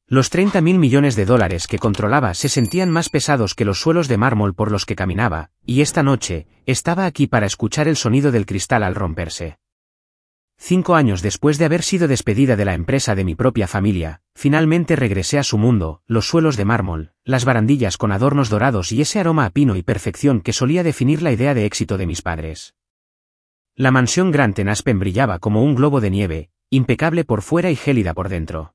Los 30.000 millones de dólares que controlaba se sentían más pesados que los suelos de mármol por los que caminaba, y esta noche, estaba aquí para escuchar el sonido del cristal al romperse. 5 años después de haber sido despedida de la empresa de mi propia familia, finalmente regresé a su mundo, los suelos de mármol, las barandillas con adornos dorados y ese aroma a pino y perfección que solía definir la idea de éxito de mis padres. La mansión Grant en Aspen brillaba como un globo de nieve, impecable por fuera y gélida por dentro.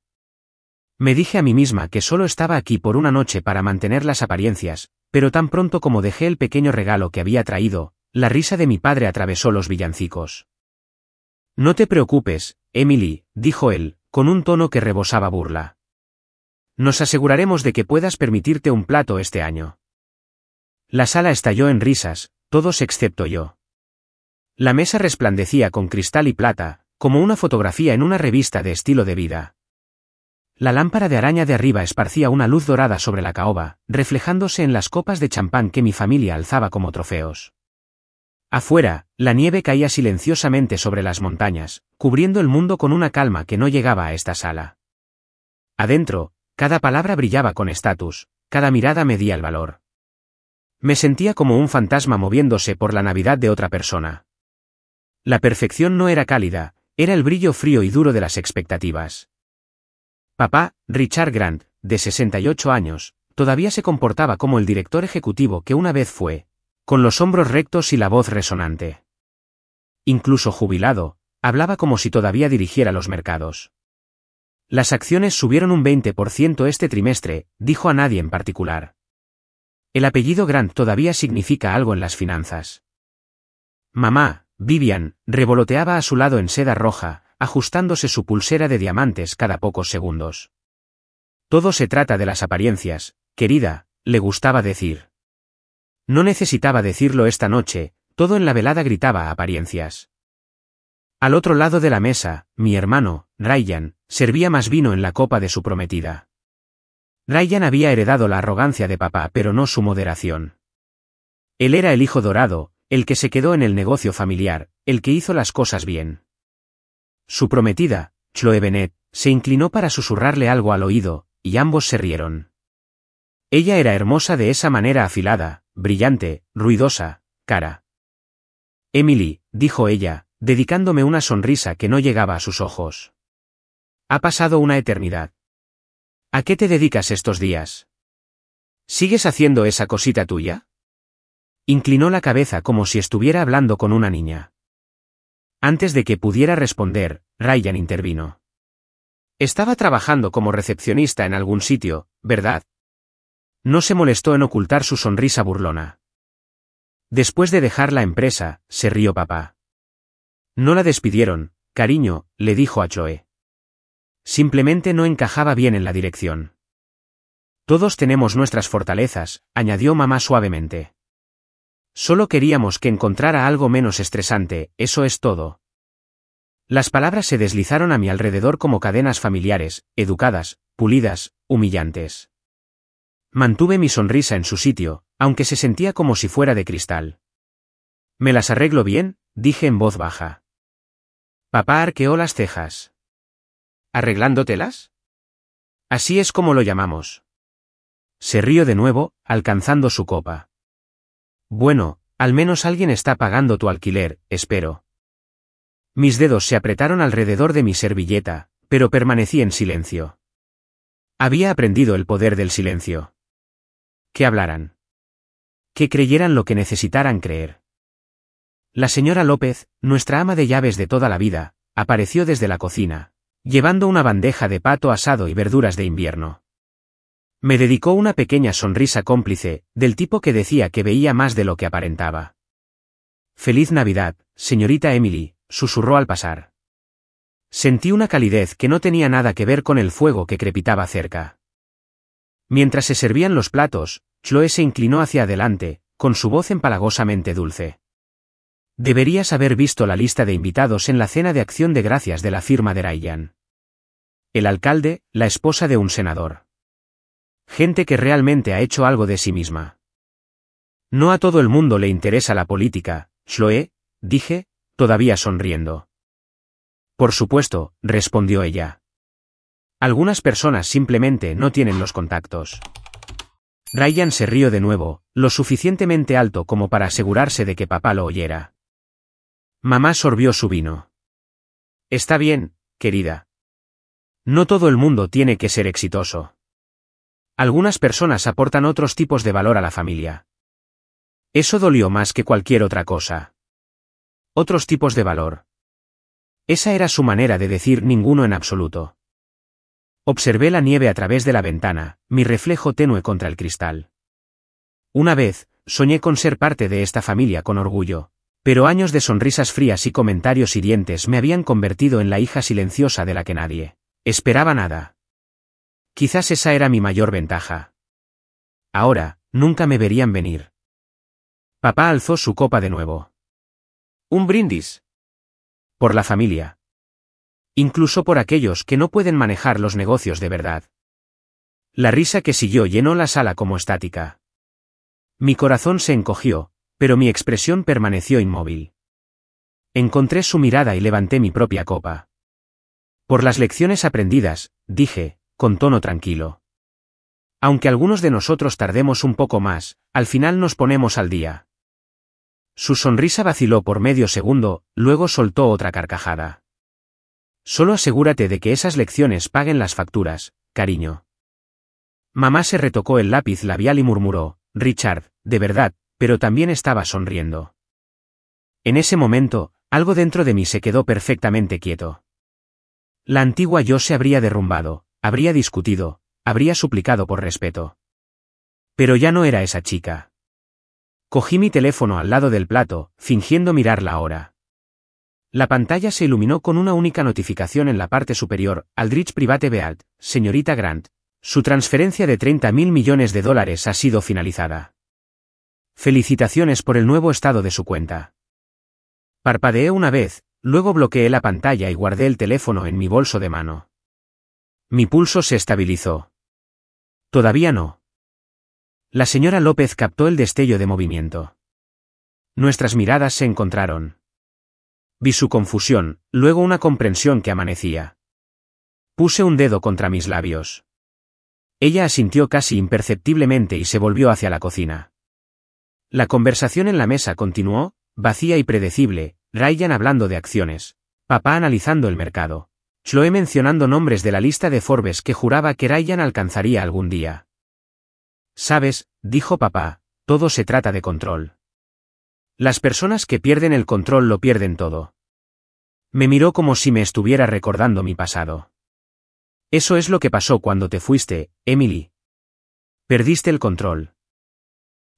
Me dije a mí misma que solo estaba aquí por una noche para mantener las apariencias, pero tan pronto como dejé el pequeño regalo que había traído, la risa de mi padre atravesó los villancicos. No te preocupes, Emily, dijo él, con un tono que rebosaba burla. Nos aseguraremos de que puedas permitirte un plato este año. La sala estalló en risas, todos excepto yo. La mesa resplandecía con cristal y plata, como una fotografía en una revista de estilo de vida. La lámpara de araña de arriba esparcía una luz dorada sobre la caoba, reflejándose en las copas de champán que mi familia alzaba como trofeos. Afuera, la nieve caía silenciosamente sobre las montañas, cubriendo el mundo con una calma que no llegaba a esta sala. Adentro, cada palabra brillaba con estatus, cada mirada medía el valor. Me sentía como un fantasma moviéndose por la Navidad de otra persona. La perfección no era cálida, era el brillo frío y duro de las expectativas. Papá, Richard Grant, de 68 años, todavía se comportaba como el director ejecutivo que una vez fue, con los hombros rectos y la voz resonante. Incluso jubilado, hablaba como si todavía dirigiera los mercados. Las acciones subieron un 20% este trimestre, dijo a nadie en particular. El apellido Grant todavía significa algo en las finanzas. Mamá, Vivian, revoloteaba a su lado en seda roja, ajustándose su pulsera de diamantes cada pocos segundos. Todo se trata de las apariencias, querida, le gustaba decir. No necesitaba decirlo esta noche, todo en la velada gritaba apariencias. Al otro lado de la mesa, mi hermano, Ryan, servía más vino en la copa de su prometida. Ryan había heredado la arrogancia de papá pero no su moderación. Él era el hijo dorado, el que se quedó en el negocio familiar, el que hizo las cosas bien. Su prometida, Chloe Bennett, se inclinó para susurrarle algo al oído, y ambos se rieron. Ella era hermosa de esa manera afilada, brillante, ruidosa, cara. Emily, dijo ella, dedicándome una sonrisa que no llegaba a sus ojos. Ha pasado una eternidad. ¿A qué te dedicas estos días? ¿Sigues haciendo esa cosita tuya? Inclinó la cabeza como si estuviera hablando con una niña. Antes de que pudiera responder, Ryan intervino. Estaba trabajando como recepcionista en algún sitio, ¿verdad? No se molestó en ocultar su sonrisa burlona. Después de dejar la empresa, se rió papá. No la despidieron, cariño, le dijo a Chloe. Simplemente no encajaba bien en la dirección. Todos tenemos nuestras fortalezas, añadió mamá suavemente. Solo queríamos que encontrara algo menos estresante, eso es todo. Las palabras se deslizaron a mi alrededor como cadenas familiares, educadas, pulidas, humillantes. Mantuve mi sonrisa en su sitio, aunque se sentía como si fuera de cristal. ¿Me las arreglo bien?, dije en voz baja. Papá arqueó las cejas. ¿Arreglándotelas? Así es como lo llamamos. Se rió de nuevo, alcanzando su copa. Bueno, al menos alguien está pagando tu alquiler, espero. Mis dedos se apretaron alrededor de mi servilleta, pero permanecí en silencio. Había aprendido el poder del silencio. Que hablaran. Que creyeran lo que necesitaran creer. La señora López, nuestra ama de llaves de toda la vida, apareció desde la cocina, llevando una bandeja de pato asado y verduras de invierno. Me dedicó una pequeña sonrisa cómplice, del tipo que decía que veía más de lo que aparentaba. «Feliz Navidad, señorita Emily», susurró al pasar. Sentí una calidez que no tenía nada que ver con el fuego que crepitaba cerca. Mientras se servían los platos, Chloe se inclinó hacia adelante, con su voz empalagosamente dulce. Deberías haber visto la lista de invitados en la cena de acción de gracias de la firma de Ryan. El alcalde, la esposa de un senador. Gente que realmente ha hecho algo de sí misma. No a todo el mundo le interesa la política, Chloe, dije, todavía sonriendo. Por supuesto, respondió ella. Algunas personas simplemente no tienen los contactos. Ryan se rió de nuevo, lo suficientemente alto como para asegurarse de que papá lo oyera. Mamá sorbió su vino. Está bien, querida. No todo el mundo tiene que ser exitoso. Algunas personas aportan otros tipos de valor a la familia. Eso dolió más que cualquier otra cosa. Otros tipos de valor. Esa era su manera de decir ninguno en absoluto. Observé la nieve a través de la ventana, mi reflejo tenue contra el cristal. Una vez, soñé con ser parte de esta familia con orgullo, pero años de sonrisas frías y comentarios hirientes me habían convertido en la hija silenciosa de la que nadie esperaba nada. Quizás esa era mi mayor ventaja. Ahora, nunca me verían venir. Papá alzó su copa de nuevo. Un brindis. Por la familia. Incluso por aquellos que no pueden manejar los negocios de verdad. La risa que siguió llenó la sala como estática. Mi corazón se encogió, pero mi expresión permaneció inmóvil. Encontré su mirada y levanté mi propia copa. Por las lecciones aprendidas, dije, con tono tranquilo. Aunque algunos de nosotros tardemos un poco más, al final nos ponemos al día. Su sonrisa vaciló por medio segundo, luego soltó otra carcajada. Solo asegúrate de que esas lecciones paguen las facturas, cariño. Mamá se retocó el lápiz labial y murmuró, Richard, de verdad, pero también estaba sonriendo. En ese momento, algo dentro de mí se quedó perfectamente quieto. La antigua yo se habría derrumbado, habría discutido, habría suplicado por respeto. Pero ya no era esa chica. Cogí mi teléfono al lado del plato, fingiendo mirar la hora. La pantalla se iluminó con una única notificación en la parte superior, Aldrich Private Bealt, señorita Grant. Su transferencia de $30.000 millones ha sido finalizada. Felicitaciones por el nuevo estado de su cuenta. Parpadeé una vez, luego bloqueé la pantalla y guardé el teléfono en mi bolso de mano. Mi pulso se estabilizó. Todavía no. La señora López captó el destello de movimiento. Nuestras miradas se encontraron. Vi su confusión, luego una comprensión que amanecía. Puse un dedo contra mis labios. Ella asintió casi imperceptiblemente y se volvió hacia la cocina. La conversación en la mesa continuó, vacía y predecible, Ryan hablando de acciones, papá analizando el mercado, Chloe mencionando nombres de la lista de Forbes que juraba que Ryan alcanzaría algún día. Sabes, dijo papá, todo se trata de control. Las personas que pierden el control lo pierden todo. Me miró como si me estuviera recordando mi pasado. Eso es lo que pasó cuando te fuiste, Emily. Perdiste el control.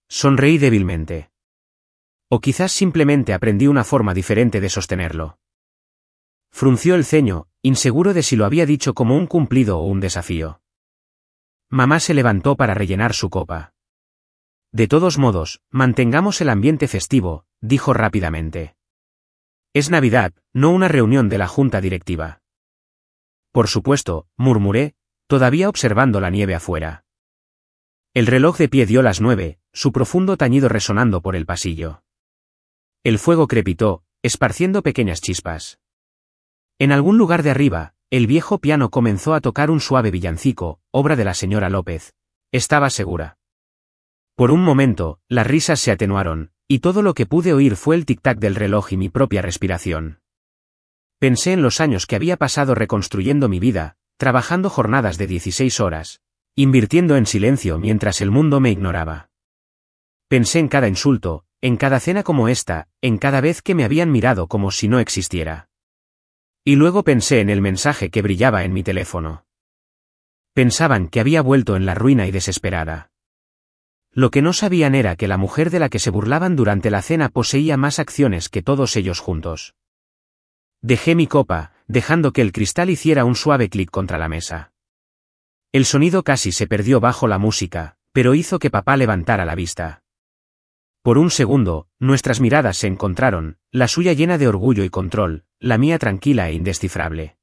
Sonreí débilmente. O quizás simplemente aprendí una forma diferente de sostenerlo. Frunció el ceño, inseguro de si lo había dicho como un cumplido o un desafío. Mamá se levantó para rellenar su copa. De todos modos, mantengamos el ambiente festivo, dijo rápidamente. Es Navidad, no una reunión de la junta directiva. Por supuesto, murmuré, todavía observando la nieve afuera. El reloj de pie dio las 9, su profundo tañido resonando por el pasillo. El fuego crepitó, esparciendo pequeñas chispas. En algún lugar de arriba, el viejo piano comenzó a tocar un suave villancico, obra de la señora López. Estaba segura. Por un momento, las risas se atenuaron, y todo lo que pude oír fue el tic-tac del reloj y mi propia respiración. Pensé en los años que había pasado reconstruyendo mi vida, trabajando jornadas de 16 horas, invirtiendo en silencio mientras el mundo me ignoraba. Pensé en cada insulto, en cada cena como esta, en cada vez que me habían mirado como si no existiera. Y luego pensé en el mensaje que brillaba en mi teléfono. Pensaban que había vuelto en la ruina y desesperada. Lo que no sabían era que la mujer de la que se burlaban durante la cena poseía más acciones que todos ellos juntos. Dejé mi copa, dejando que el cristal hiciera un suave clic contra la mesa. El sonido casi se perdió bajo la música, pero hizo que papá levantara la vista. Por un segundo, nuestras miradas se encontraron, la suya llena de orgullo y control, la mía tranquila e indescifrable.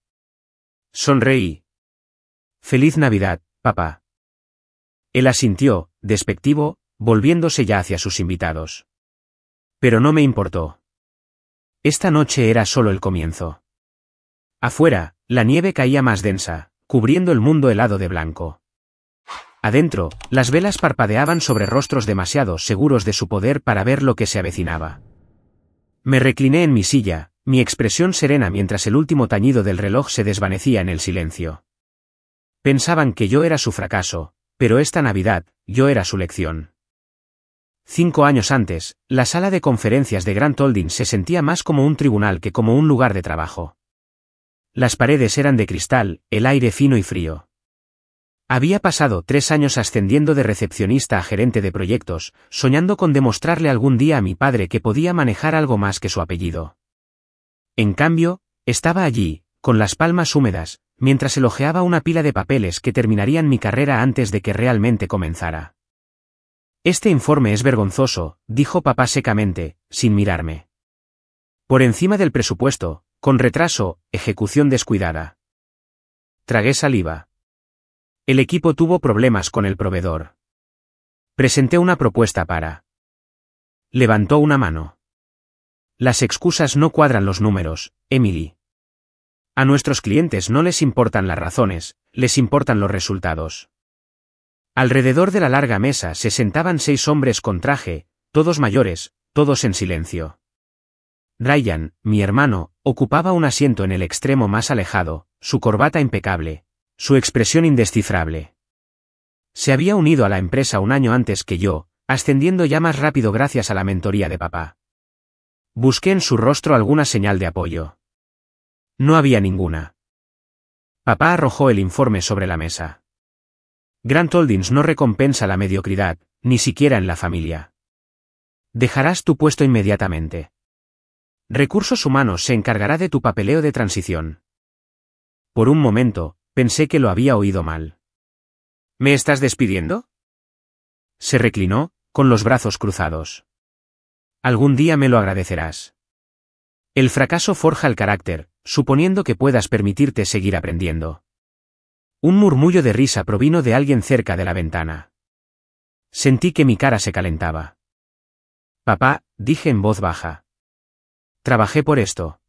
Sonreí. Feliz Navidad, papá. Él asintió, despectivo, volviéndose ya hacia sus invitados. Pero no me importó. Esta noche era solo el comienzo. Afuera, la nieve caía más densa, cubriendo el mundo helado de blanco. Adentro, las velas parpadeaban sobre rostros demasiado seguros de su poder para ver lo que se avecinaba. Me recliné en mi silla, mi expresión serena mientras el último tañido del reloj se desvanecía en el silencio. Pensaban que yo era su fracaso, pero esta Navidad, yo era su lección. 5 años antes, la sala de conferencias de Grant Holdings se sentía más como un tribunal que como un lugar de trabajo. Las paredes eran de cristal, el aire fino y frío. Había pasado 3 años ascendiendo de recepcionista a gerente de proyectos, soñando con demostrarle algún día a mi padre que podía manejar algo más que su apellido. En cambio, estaba allí, con las palmas húmedas, mientras elogiaba una pila de papeles que terminarían mi carrera antes de que realmente comenzara. Este informe es vergonzoso, dijo papá secamente, sin mirarme. Por encima del presupuesto, con retraso, ejecución descuidada. Tragué saliva. El equipo tuvo problemas con el proveedor. Presenté una propuesta para. Levantó una mano. Las excusas no cuadran los números, Emily. A nuestros clientes no les importan las razones, les importan los resultados. Alrededor de la larga mesa se sentaban 6 hombres con traje, todos mayores, todos en silencio. Ryan, mi hermano, ocupaba un asiento en el extremo más alejado, su corbata impecable, su expresión indescifrable. Se había unido a la empresa un año antes que yo, ascendiendo ya más rápido gracias a la mentoría de papá. Busqué en su rostro alguna señal de apoyo. No había ninguna. Papá arrojó el informe sobre la mesa. Grant Holdings no recompensa la mediocridad, ni siquiera en la familia. Dejarás tu puesto inmediatamente. Recursos Humanos se encargará de tu papeleo de transición. Por un momento, pensé que lo había oído mal. ¿Me estás despidiendo? Se reclinó, con los brazos cruzados. Algún día me lo agradecerás. El fracaso forja el carácter, suponiendo que puedas permitirte seguir aprendiendo. Un murmullo de risa provino de alguien cerca de la ventana. Sentí que mi cara se calentaba. Papá, dije en voz baja. Trabajé por esto.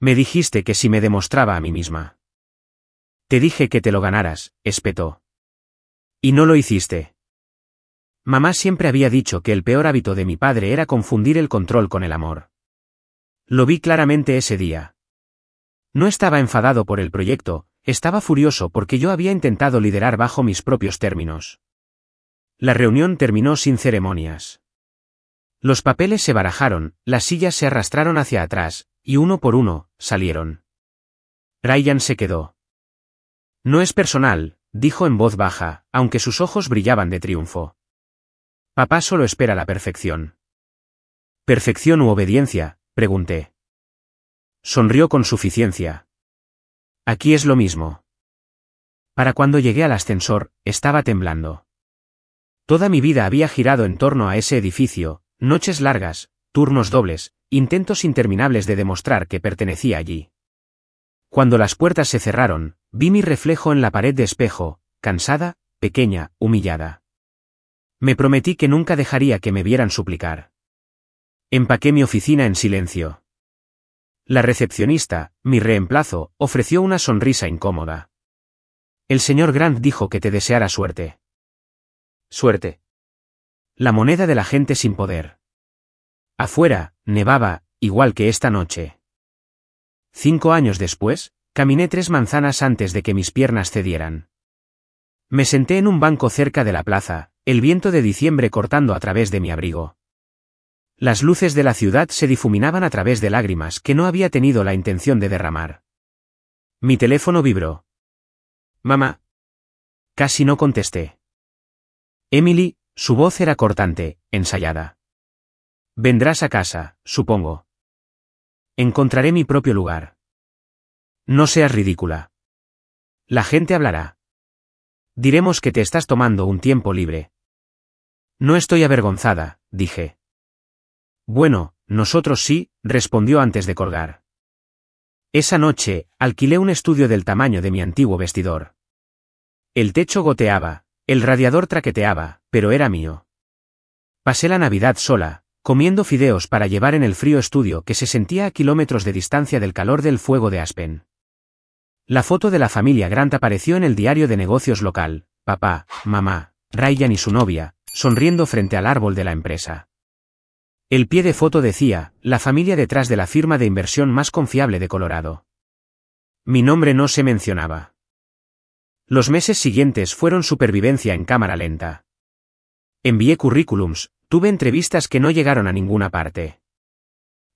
Me dijiste que si me demostraba a mí misma. Te dije que te lo ganaras, espetó. Y no lo hiciste. Mamá siempre había dicho que el peor hábito de mi padre era confundir el control con el amor. Lo vi claramente ese día. No estaba enfadado por el proyecto, estaba furioso porque yo había intentado liderar bajo mis propios términos. La reunión terminó sin ceremonias. Los papeles se barajaron, las sillas se arrastraron hacia atrás, y uno por uno, salieron. Ryan se quedó. No es personal, dijo en voz baja, aunque sus ojos brillaban de triunfo. Papá solo espera la perfección. ¿Perfección u obediencia?, pregunté. Sonrió con suficiencia. Aquí es lo mismo. Para cuando llegué al ascensor, estaba temblando. Toda mi vida había girado en torno a ese edificio, noches largas, turnos dobles, intentos interminables de demostrar que pertenecía allí. Cuando las puertas se cerraron, vi mi reflejo en la pared de espejo, cansada, pequeña, humillada. Me prometí que nunca dejaría que me vieran suplicar. Empaqué mi oficina en silencio. La recepcionista, mi reemplazo, ofreció una sonrisa incómoda. El señor Grant dijo que te deseara suerte. Suerte. La moneda de la gente sin poder. Afuera, nevaba, igual que esta noche. 5 años después, caminé 3 manzanas antes de que mis piernas cedieran. Me senté en un banco cerca de la plaza, el viento de diciembre cortando a través de mi abrigo. Las luces de la ciudad se difuminaban a través de lágrimas que no había tenido la intención de derramar. Mi teléfono vibró. Mamá. Casi no contesté. Emily, su voz era cortante, ensayada. Vendrás a casa, supongo. Encontraré mi propio lugar. No seas ridícula. La gente hablará. Diremos que te estás tomando un tiempo libre. No estoy avergonzada, dije. Bueno, nosotros sí, respondió antes de colgar. Esa noche, alquilé un estudio del tamaño de mi antiguo vestidor. El techo goteaba, el radiador traqueteaba, pero era mío. Pasé la Navidad sola, comiendo fideos para llevar en el frío estudio que se sentía a kilómetros de distancia del calor del fuego de Aspen. La foto de la familia Grant apareció en el diario de negocios local: papá, mamá, Ryan y su novia, sonriendo frente al árbol de la empresa. El pie de foto decía: la familia detrás de la firma de inversión más confiable de Colorado. Mi nombre no se mencionaba. Los meses siguientes fueron supervivencia en cámara lenta. Envié currículums, tuve entrevistas que no llegaron a ninguna parte.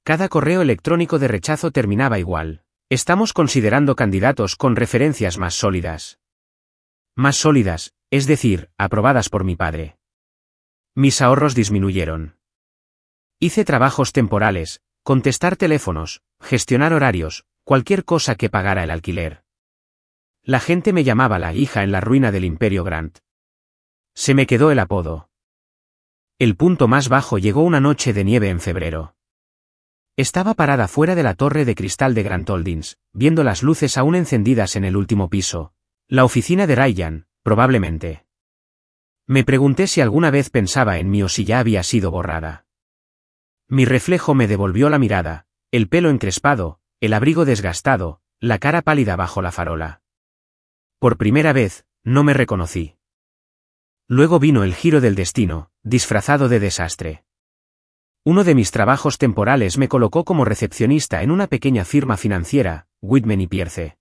Cada correo electrónico de rechazo terminaba igual: estamos considerando candidatos con referencias más sólidas. Más sólidas, es decir, aprobadas por mi padre. Mis ahorros disminuyeron. Hice trabajos temporales, contestar teléfonos, gestionar horarios, cualquier cosa que pagara el alquiler. La gente me llamaba la hija en la ruina del Imperio Grant. Se me quedó el apodo. El punto más bajo llegó una noche de nieve en febrero. Estaba parada fuera de la torre de cristal de Grant Holdings, viendo las luces aún encendidas en el último piso. La oficina de Ryan, probablemente. Me pregunté si alguna vez pensaba en mí o si ya había sido borrada. Mi reflejo me devolvió la mirada, el pelo encrespado, el abrigo desgastado, la cara pálida bajo la farola. Por primera vez, no me reconocí. Luego vino el giro del destino, disfrazado de desastre. Uno de mis trabajos temporales me colocó como recepcionista en una pequeña firma financiera, Whitman y Pierce.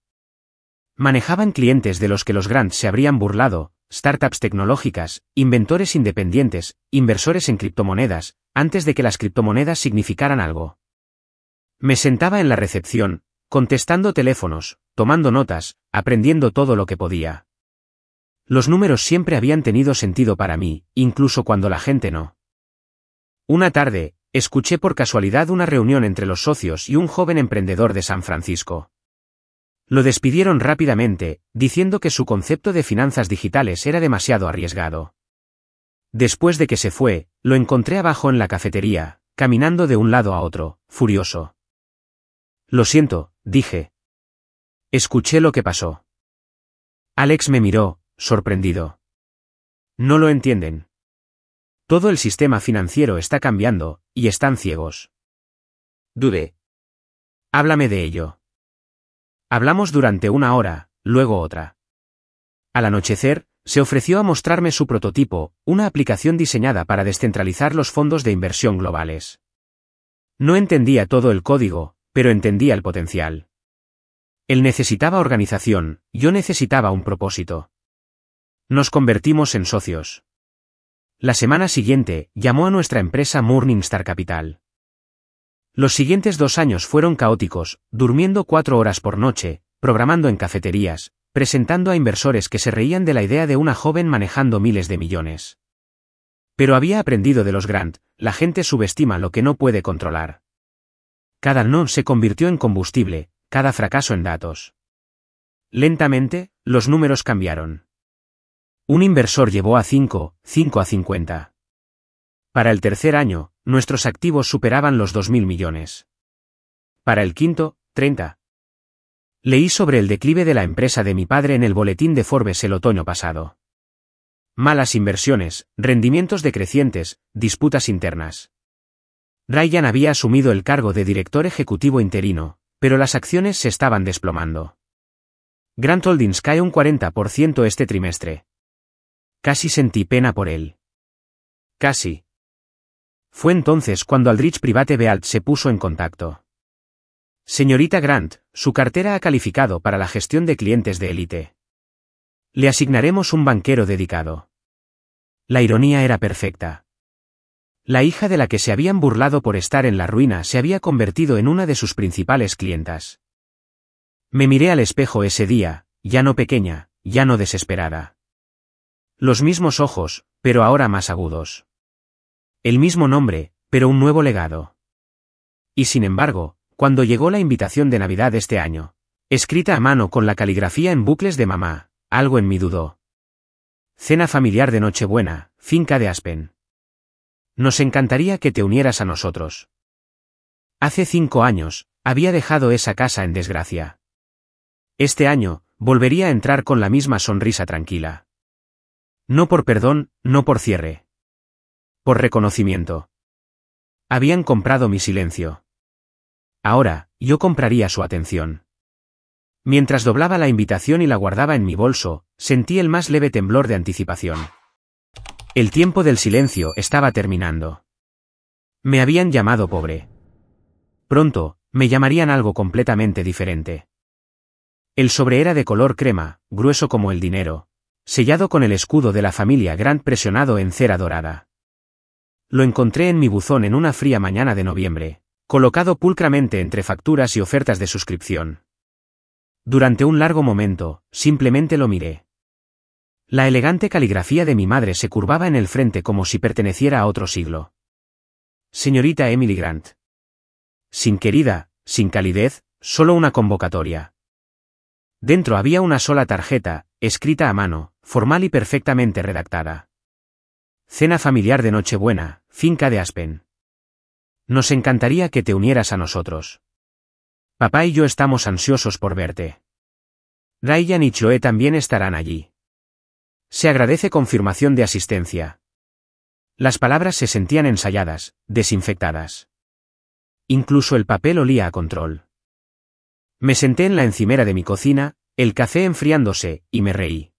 Manejaban clientes de los que los Grant se habrían burlado: startups tecnológicas, inventores independientes, inversores en criptomonedas, antes de que las criptomonedas significaran algo. Me sentaba en la recepción, contestando teléfonos, tomando notas, aprendiendo todo lo que podía. Los números siempre habían tenido sentido para mí, incluso cuando la gente no. Una tarde, escuché por casualidad una reunión entre los socios y un joven emprendedor de San Francisco. Lo despidieron rápidamente, diciendo que su concepto de finanzas digitales era demasiado arriesgado. Después de que se fue, lo encontré abajo en la cafetería, caminando de un lado a otro, furioso. Lo siento, dije. Escuché lo que pasó. Alex me miró, sorprendido. No lo entienden. Todo el sistema financiero está cambiando, y están ciegos. Dudé. Háblame de ello. Hablamos durante una hora, luego otra. Al anochecer, se ofreció a mostrarme su prototipo, una aplicación diseñada para descentralizar los fondos de inversión globales. No entendía todo el código, pero entendía el potencial. Él necesitaba organización, yo necesitaba un propósito. Nos convertimos en socios. La semana siguiente, llamó a nuestra empresa Morningstar Capital. Los siguientes 2 años fueron caóticos, durmiendo 4 horas por noche, programando en cafeterías, presentando a inversores que se reían de la idea de una joven manejando miles de millones. Pero había aprendido de los Grant: la gente subestima lo que no puede controlar. Cada no se convirtió en combustible, cada fracaso en datos. Lentamente, los números cambiaron. Un inversor llevó a 5 a 50. Para el tercer año, nuestros activos superaban los 2.000 millones. Para el quinto, 30. Leí sobre el declive de la empresa de mi padre en el boletín de Forbes el otoño pasado. Malas inversiones, rendimientos decrecientes, disputas internas. Ryan había asumido el cargo de director ejecutivo interino, pero las acciones se estaban desplomando. Grant Holdings cae un 40% este trimestre. Casi sentí pena por él. Casi. Fue entonces cuando Aldrich Private Wealth se puso en contacto. Señorita Grant, su cartera ha calificado para la gestión de clientes de élite. Le asignaremos un banquero dedicado. La ironía era perfecta. La hija de la que se habían burlado por estar en la ruina se había convertido en una de sus principales clientas. Me miré al espejo ese día, ya no pequeña, ya no desesperada. Los mismos ojos, pero ahora más agudos. El mismo nombre, pero un nuevo legado. Y sin embargo, cuando llegó la invitación de Navidad este año, escrita a mano con la caligrafía en bucles de mamá, algo en mí dudó. Cena familiar de Nochebuena, finca de Aspen. Nos encantaría que te unieras a nosotros. Hace 5 años, había dejado esa casa en desgracia. Este año, volvería a entrar con la misma sonrisa tranquila. No por perdón, no por cierre. Por reconocimiento. Habían comprado mi silencio. Ahora, yo compraría su atención. Mientras doblaba la invitación y la guardaba en mi bolso, sentí el más leve temblor de anticipación. El tiempo del silencio estaba terminando. Me habían llamado pobre. Pronto, me llamarían algo completamente diferente. El sobre era de color crema, grueso como el dinero, sellado con el escudo de la familia Grant presionado en cera dorada. Lo encontré en mi buzón en una fría mañana de noviembre, colocado pulcramente entre facturas y ofertas de suscripción. Durante un largo momento, simplemente lo miré. La elegante caligrafía de mi madre se curvaba en el frente como si perteneciera a otro siglo. Señorita Emily Grant. Sin querida, sin calidez, solo una convocatoria. Dentro había una sola tarjeta, escrita a mano, formal y perfectamente redactada. Cena familiar de Nochebuena, finca de Aspen. Nos encantaría que te unieras a nosotros. Papá y yo estamos ansiosos por verte. Ryan y Chloe también estarán allí. Se agradece confirmación de asistencia. Las palabras se sentían ensayadas, desinfectadas. Incluso el papel olía a control. Me senté en la encimera de mi cocina, el café enfriándose, y me reí.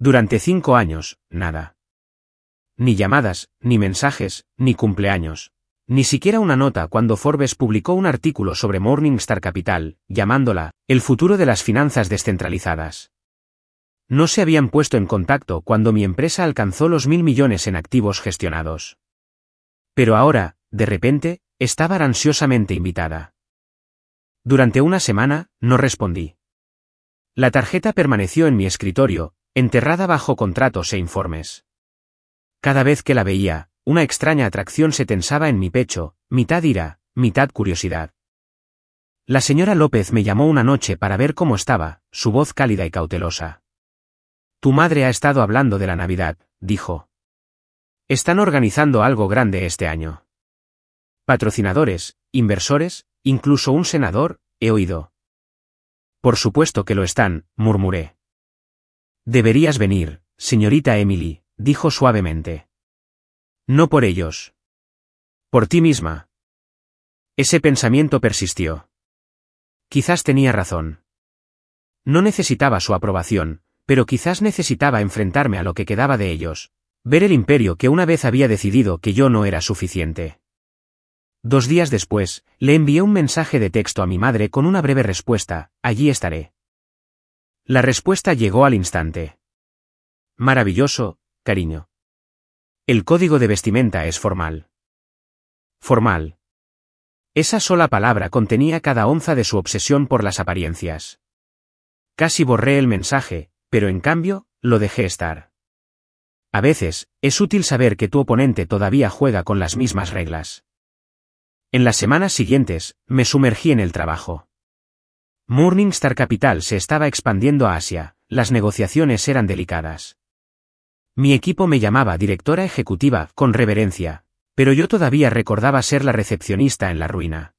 Durante 5 años, nada. Ni llamadas, ni mensajes, ni cumpleaños. Ni siquiera una nota cuando Forbes publicó un artículo sobre Morningstar Capital, llamándola, el futuro de las finanzas descentralizadas. No se habían puesto en contacto cuando mi empresa alcanzó los 1.000 millones en activos gestionados. Pero ahora, de repente, estaba ansiosamente invitada. Durante una semana, no respondí. La tarjeta permaneció en mi escritorio, enterrada bajo contratos e informes. Cada vez que la veía, una extraña atracción se tensaba en mi pecho, mitad ira, mitad curiosidad. La señora López me llamó una noche para ver cómo estaba, su voz cálida y cautelosa. Tu madre ha estado hablando de la Navidad, dijo. Están organizando algo grande este año. Patrocinadores, inversores, incluso un senador, he oído. Por supuesto que lo están, murmuré. Deberías venir, señorita Emily, dijo suavemente. No por ellos. Por ti misma. Ese pensamiento persistió. Quizás tenía razón. No necesitaba su aprobación, pero quizás necesitaba enfrentarme a lo que quedaba de ellos, ver el imperio que una vez había decidido que yo no era suficiente. 2 días después, le envié un mensaje de texto a mi madre con una breve respuesta, allí estaré. La respuesta llegó al instante. Maravilloso, cariño. El código de vestimenta es formal. Formal. Esa sola palabra contenía cada onza de su obsesión por las apariencias. Casi borré el mensaje, pero en cambio, lo dejé estar. A veces, es útil saber que tu oponente todavía juega con las mismas reglas. En las semanas siguientes, me sumergí en el trabajo. Morningstar Capital se estaba expandiendo a Asia, las negociaciones eran delicadas. Mi equipo me llamaba directora ejecutiva, con reverencia, pero yo todavía recordaba ser la recepcionista en la ruina.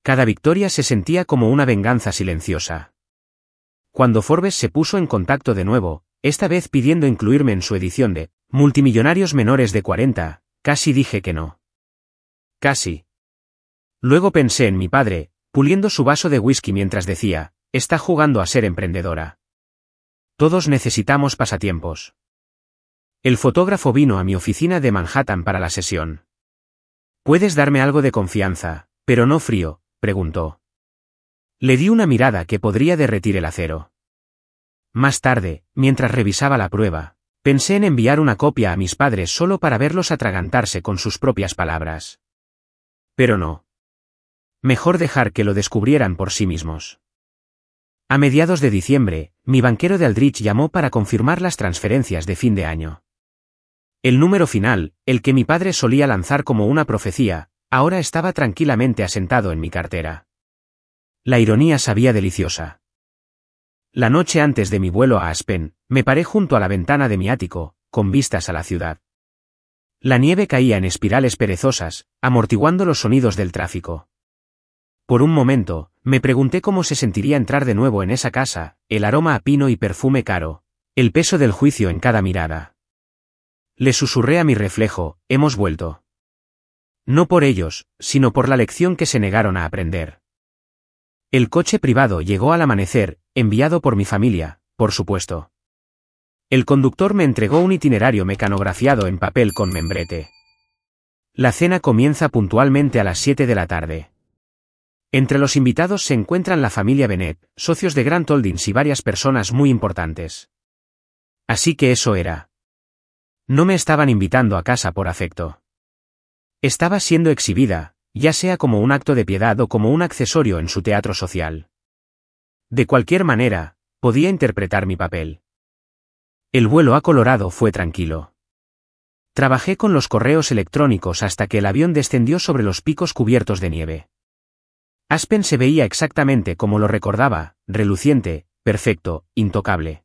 Cada victoria se sentía como una venganza silenciosa. Cuando Forbes se puso en contacto de nuevo, esta vez pidiendo incluirme en su edición de Multimillonarios menores de 40, casi dije que no. Casi. Luego pensé en mi padre, puliendo su vaso de whisky mientras decía, está jugando a ser emprendedora. Todos necesitamos pasatiempos. El fotógrafo vino a mi oficina de Manhattan para la sesión. ¿Puedes darme algo de confianza, pero no frío?, preguntó. Le di una mirada que podría derretir el acero. Más tarde, mientras revisaba la prueba, pensé en enviar una copia a mis padres solo para verlos atragantarse con sus propias palabras. Pero no. Mejor dejar que lo descubrieran por sí mismos. A mediados de diciembre, mi banquero de Aldrich llamó para confirmar las transferencias de fin de año. El número final, el que mi padre solía lanzar como una profecía, ahora estaba tranquilamente asentado en mi cartera. La ironía sabía deliciosa. La noche antes de mi vuelo a Aspen, me paré junto a la ventana de mi ático, con vistas a la ciudad. La nieve caía en espirales perezosas, amortiguando los sonidos del tráfico. Por un momento, me pregunté cómo se sentiría entrar de nuevo en esa casa, el aroma a pino y perfume caro, el peso del juicio en cada mirada. Le susurré a mi reflejo, hemos vuelto. No por ellos, sino por la lección que se negaron a aprender. El coche privado llegó al amanecer, enviado por mi familia, por supuesto. El conductor me entregó un itinerario mecanografiado en papel con membrete. La cena comienza puntualmente a las 7 de la tarde. Entre los invitados se encuentran la familia Bennett, socios de Grant Holdings y varias personas muy importantes. Así que eso era. No me estaban invitando a casa por afecto. Estaba siendo exhibida, ya sea como un acto de piedad o como un accesorio en su teatro social. De cualquier manera, podía interpretar mi papel. El vuelo a Colorado fue tranquilo. Trabajé con los correos electrónicos hasta que el avión descendió sobre los picos cubiertos de nieve. Aspen se veía exactamente como lo recordaba, reluciente, perfecto, intocable.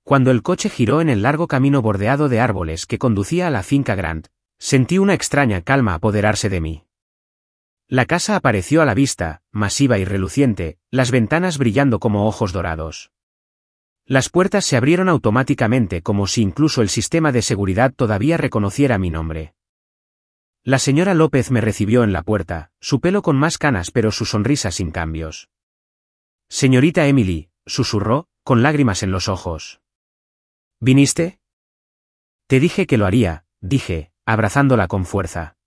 Cuando el coche giró en el largo camino bordeado de árboles que conducía a la finca Grant, sentí una extraña calma apoderarse de mí. La casa apareció a la vista, masiva y reluciente, las ventanas brillando como ojos dorados. Las puertas se abrieron automáticamente como si incluso el sistema de seguridad todavía reconociera mi nombre. La señora López me recibió en la puerta, su pelo con más canas pero su sonrisa sin cambios. Señorita Emily, susurró, con lágrimas en los ojos. ¿Viniste? Te dije que lo haría, dije, abrazándola con fuerza.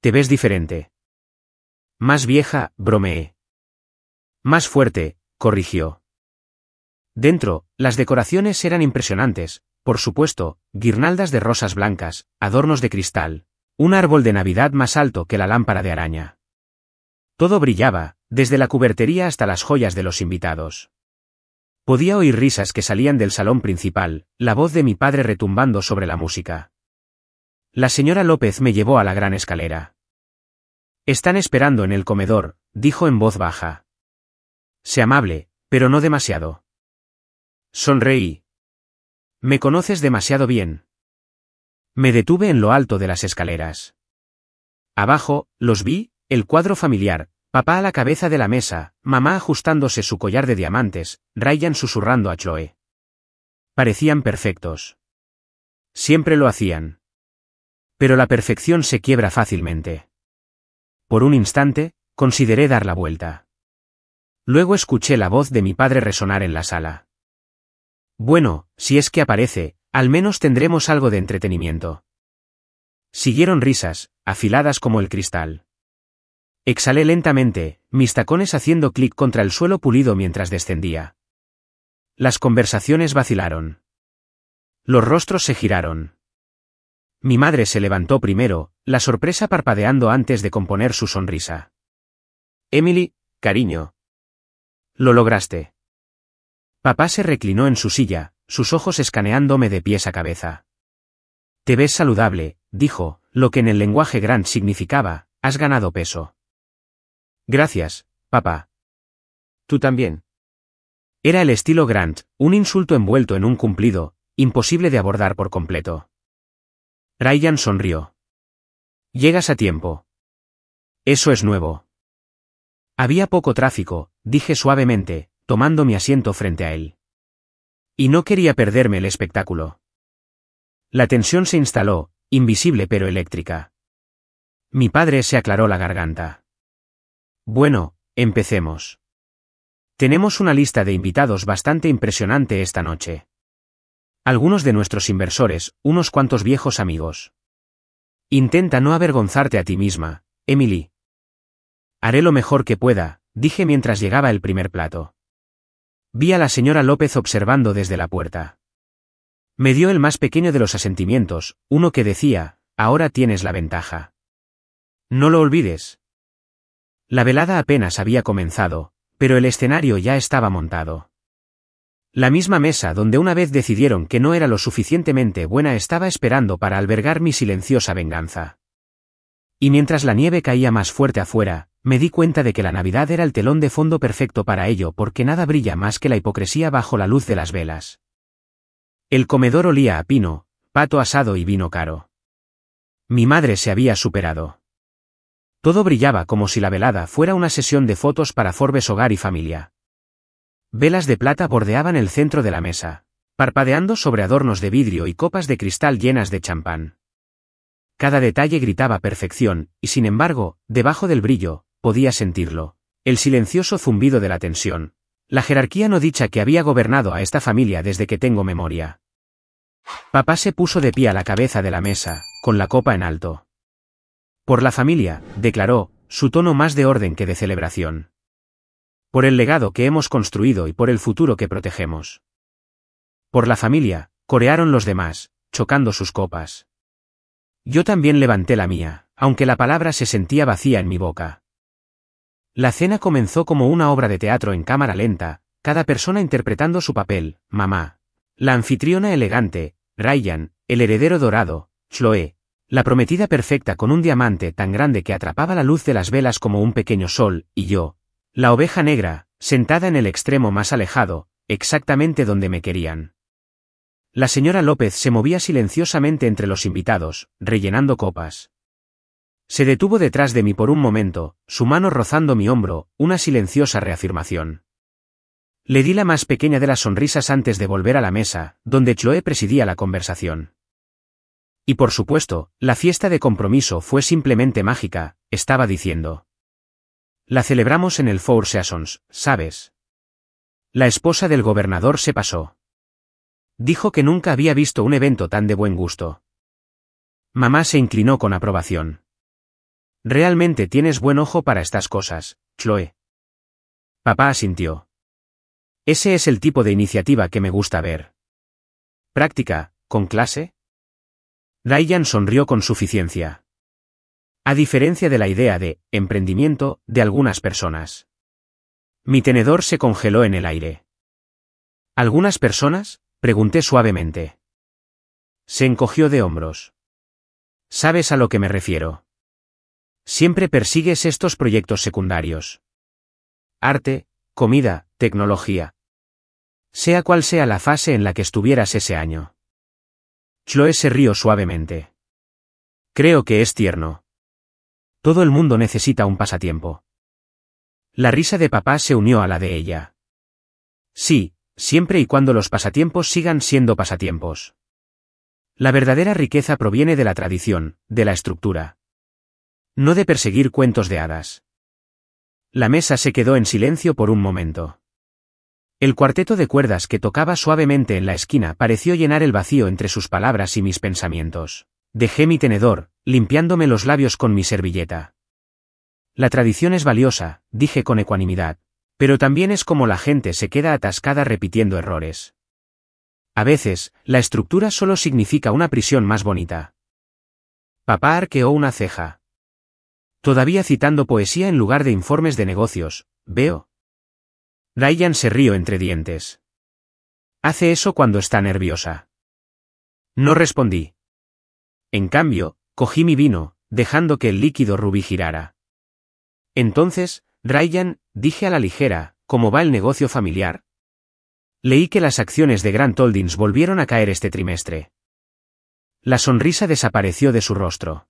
Te ves diferente. Más vieja, bromeé. Más fuerte, corrigió. Dentro, las decoraciones eran impresionantes, por supuesto, guirnaldas de rosas blancas, adornos de cristal, un árbol de Navidad más alto que la lámpara de araña. Todo brillaba, desde la cubertería hasta las joyas de los invitados. Podía oír risas que salían del salón principal, la voz de mi padre retumbando sobre la música. La señora López me llevó a la gran escalera. Están esperando en el comedor, dijo en voz baja. Sé amable, pero no demasiado. Sonreí. Me conoces demasiado bien. Me detuve en lo alto de las escaleras. Abajo, los vi, el cuadro familiar, papá a la cabeza de la mesa, mamá ajustándose su collar de diamantes, Ryan susurrando a Chloe. Parecían perfectos. Siempre lo hacían. Pero la perfección se quiebra fácilmente. Por un instante, consideré dar la vuelta. Luego escuché la voz de mi padre resonar en la sala. Bueno, si es que aparece, al menos tendremos algo de entretenimiento. Siguieron risas, afiladas como el cristal. Exhalé lentamente, mis tacones haciendo clic contra el suelo pulido mientras descendía. Las conversaciones vacilaron. Los rostros se giraron. Mi madre se levantó primero, la sorpresa parpadeando antes de componer su sonrisa. Emily, cariño. Lo lograste. Papá se reclinó en su silla, sus ojos escaneándome de pies a cabeza. Te ves saludable, dijo, lo que en el lenguaje Grant significaba, has ganado peso. Gracias, papá. Tú también. Era el estilo Grant, un insulto envuelto en un cumplido, imposible de abordar por completo. Ryan sonrió. Llegas a tiempo. Eso es nuevo. Había poco tráfico, dije suavemente, tomando mi asiento frente a él. Y no quería perderme el espectáculo. La tensión se instaló, invisible pero eléctrica. Mi padre se aclaró la garganta. Bueno, empecemos. Tenemos una lista de invitados bastante impresionante esta noche. Algunos de nuestros inversores, unos cuantos viejos amigos. Intenta no avergonzarte a ti misma, Emily. Haré lo mejor que pueda, dije mientras llegaba el primer plato. Vi a la señora López observando desde la puerta. Me dio el más pequeño de los asentimientos, uno que decía, ahora tienes la ventaja. No lo olvides. La velada apenas había comenzado, pero el escenario ya estaba montado. La misma mesa donde una vez decidieron que no era lo suficientemente buena estaba esperando para albergar mi silenciosa venganza. Y mientras la nieve caía más fuerte afuera, me di cuenta de que la Navidad era el telón de fondo perfecto para ello porque nada brilla más que la hipocresía bajo la luz de las velas. El comedor olía a pino, pato asado y vino caro. Mi madre se había superado. Todo brillaba como si la velada fuera una sesión de fotos para Forbes Hogar y Familia. Velas de plata bordeaban el centro de la mesa, parpadeando sobre adornos de vidrio y copas de cristal llenas de champán. Cada detalle gritaba perfección, y sin embargo, debajo del brillo, podía sentirlo, El silencioso zumbido de la tensión. La jerarquía no dicha que había gobernado a esta familia desde que tengo memoria. Papá se puso de pie a la cabeza de la mesa, con la copa en alto. Por la familia, declaró, su tono más de orden que de celebración. Por el legado que hemos construido y por el futuro que protegemos. Por la familia, corearon los demás, chocando sus copas. Yo también levanté la mía, aunque la palabra se sentía vacía en mi boca. La cena comenzó como una obra de teatro en cámara lenta, cada persona interpretando su papel: mamá, la anfitriona elegante, Ryan, el heredero dorado, Chloe, la prometida perfecta con un diamante tan grande que atrapaba la luz de las velas como un pequeño sol, y yo, la oveja negra, sentada en el extremo más alejado, exactamente donde me querían. La señora López se movía silenciosamente entre los invitados, rellenando copas. Se detuvo detrás de mí por un momento, su mano rozando mi hombro, una silenciosa reafirmación. Le di la más pequeña de las sonrisas antes de volver a la mesa, donde Chloe presidía la conversación. Y por supuesto, la fiesta de compromiso fue simplemente mágica, estaba diciendo. La celebramos en el Four Seasons, ¿sabes? La esposa del gobernador se pasó. Dijo que nunca había visto un evento tan de buen gusto. Mamá se inclinó con aprobación. Realmente tienes buen ojo para estas cosas, Chloe. Papá asintió. Ese es el tipo de iniciativa que me gusta ver. Práctica, con clase. Ryan sonrió con suficiencia. A diferencia de la idea de emprendimiento de algunas personas. Mi tenedor se congeló en el aire. ¿Algunas personas?, pregunté suavemente. Se encogió de hombros. ¿Sabes a lo que me refiero? Siempre persigues estos proyectos secundarios. Arte, comida, tecnología. Sea cual sea la fase en la que estuvieras ese año. Chloe se rió suavemente. Creo que es tierno. Todo el mundo necesita un pasatiempo. La risa de papá se unió a la de ella. Sí, siempre y cuando los pasatiempos sigan siendo pasatiempos. La verdadera riqueza proviene de la tradición, de la estructura. No de perseguir cuentos de hadas. La mesa se quedó en silencio por un momento. El cuarteto de cuerdas que tocaba suavemente en la esquina pareció llenar el vacío entre sus palabras y mis pensamientos. Dejé mi tenedor, limpiándome los labios con mi servilleta. La tradición es valiosa, dije con ecuanimidad, pero también es como la gente se queda atascada repitiendo errores. A veces, la estructura solo significa una prisión más bonita. Papá arqueó una ceja. Todavía citando poesía en lugar de informes de negocios, veo. Ryan se rió entre dientes. Hace eso cuando está nerviosa. No respondí. En cambio, cogí mi vino, dejando que el líquido rubí girara. Entonces, Ryan, dije a la ligera, ¿cómo va el negocio familiar? Leí que las acciones de Grant Holdings volvieron a caer este trimestre. La sonrisa desapareció de su rostro.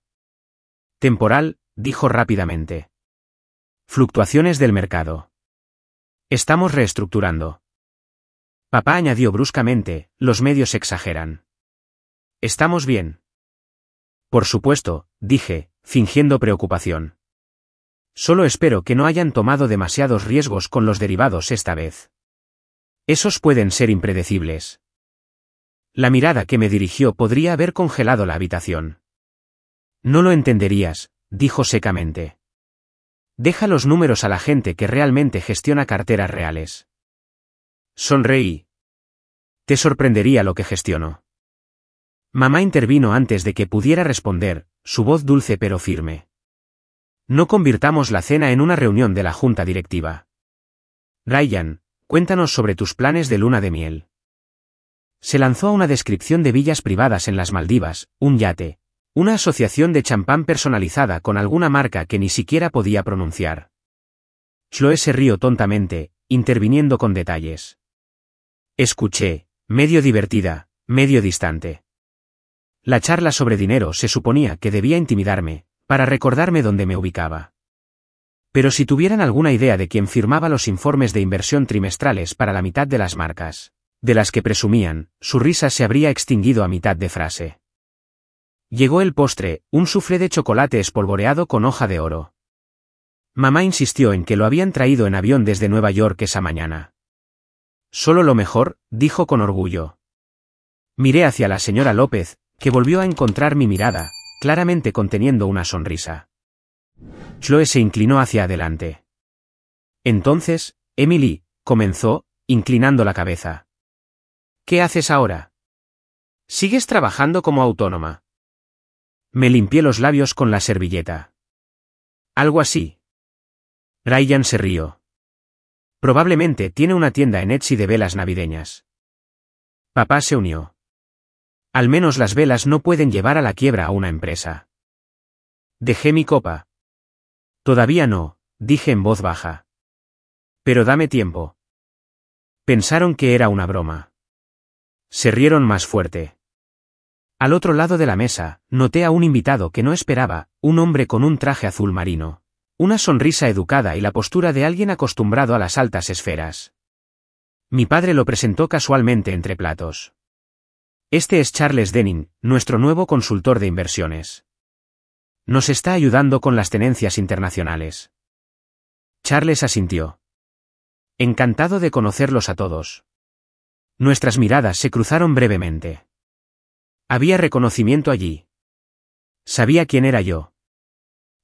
Temporal, dijo rápidamente. Fluctuaciones del mercado. Estamos reestructurando. Papá añadió bruscamente, los medios exageran. ¿Estamos bien? Por supuesto, dije, fingiendo preocupación. Solo espero que no hayan tomado demasiados riesgos con los derivados esta vez. Esos pueden ser impredecibles. La mirada que me dirigió podría haber congelado la habitación. No lo entenderías, dijo secamente. Deja los números a la gente que realmente gestiona carteras reales. Sonreí. Te sorprendería lo que gestiono. Mamá intervino antes de que pudiera responder, su voz dulce pero firme. No convirtamos la cena en una reunión de la junta directiva. Ryan, cuéntanos sobre tus planes de luna de miel. Se lanzó a una descripción de villas privadas en las Maldivas, un yate, una asociación de champán personalizada con alguna marca que ni siquiera podía pronunciar. Chloe se rió tontamente, interviniendo con detalles. Escuché, medio divertida, medio distante. La charla sobre dinero se suponía que debía intimidarme, para recordarme dónde me ubicaba. Pero si tuvieran alguna idea de quién firmaba los informes de inversión trimestrales para la mitad de las marcas, de las que presumían, su risa se habría extinguido a mitad de frase. Llegó el postre, un soufflé de chocolate espolvoreado con hoja de oro. Mamá insistió en que lo habían traído en avión desde Nueva York esa mañana. Solo lo mejor, dijo con orgullo. Miré hacia la señora López, que volvió a encontrar mi mirada, claramente conteniendo una sonrisa. Chloe se inclinó hacia adelante. Entonces, Emily, comenzó, inclinando la cabeza. ¿Qué haces ahora? ¿Sigues trabajando como autónoma? Me limpié los labios con la servilleta. Algo así. Ryan se rió. Probablemente tiene una tienda en Etsy de velas navideñas. Papá se unió. Al menos las velas no pueden llevar a la quiebra a una empresa. Dejé mi copa. Todavía no, dije en voz baja. Pero dame tiempo. Pensaron que era una broma. Se rieron más fuerte. Al otro lado de la mesa, noté a un invitado que no esperaba, un hombre con un traje azul marino. Una sonrisa educada y la postura de alguien acostumbrado a las altas esferas. Mi padre lo presentó casualmente entre platos. Este es Charles Denning, nuestro nuevo consultor de inversiones. Nos está ayudando con las tenencias internacionales. Charles asintió. Encantado de conocerlos a todos. Nuestras miradas se cruzaron brevemente. Había reconocimiento allí. Sabía quién era yo.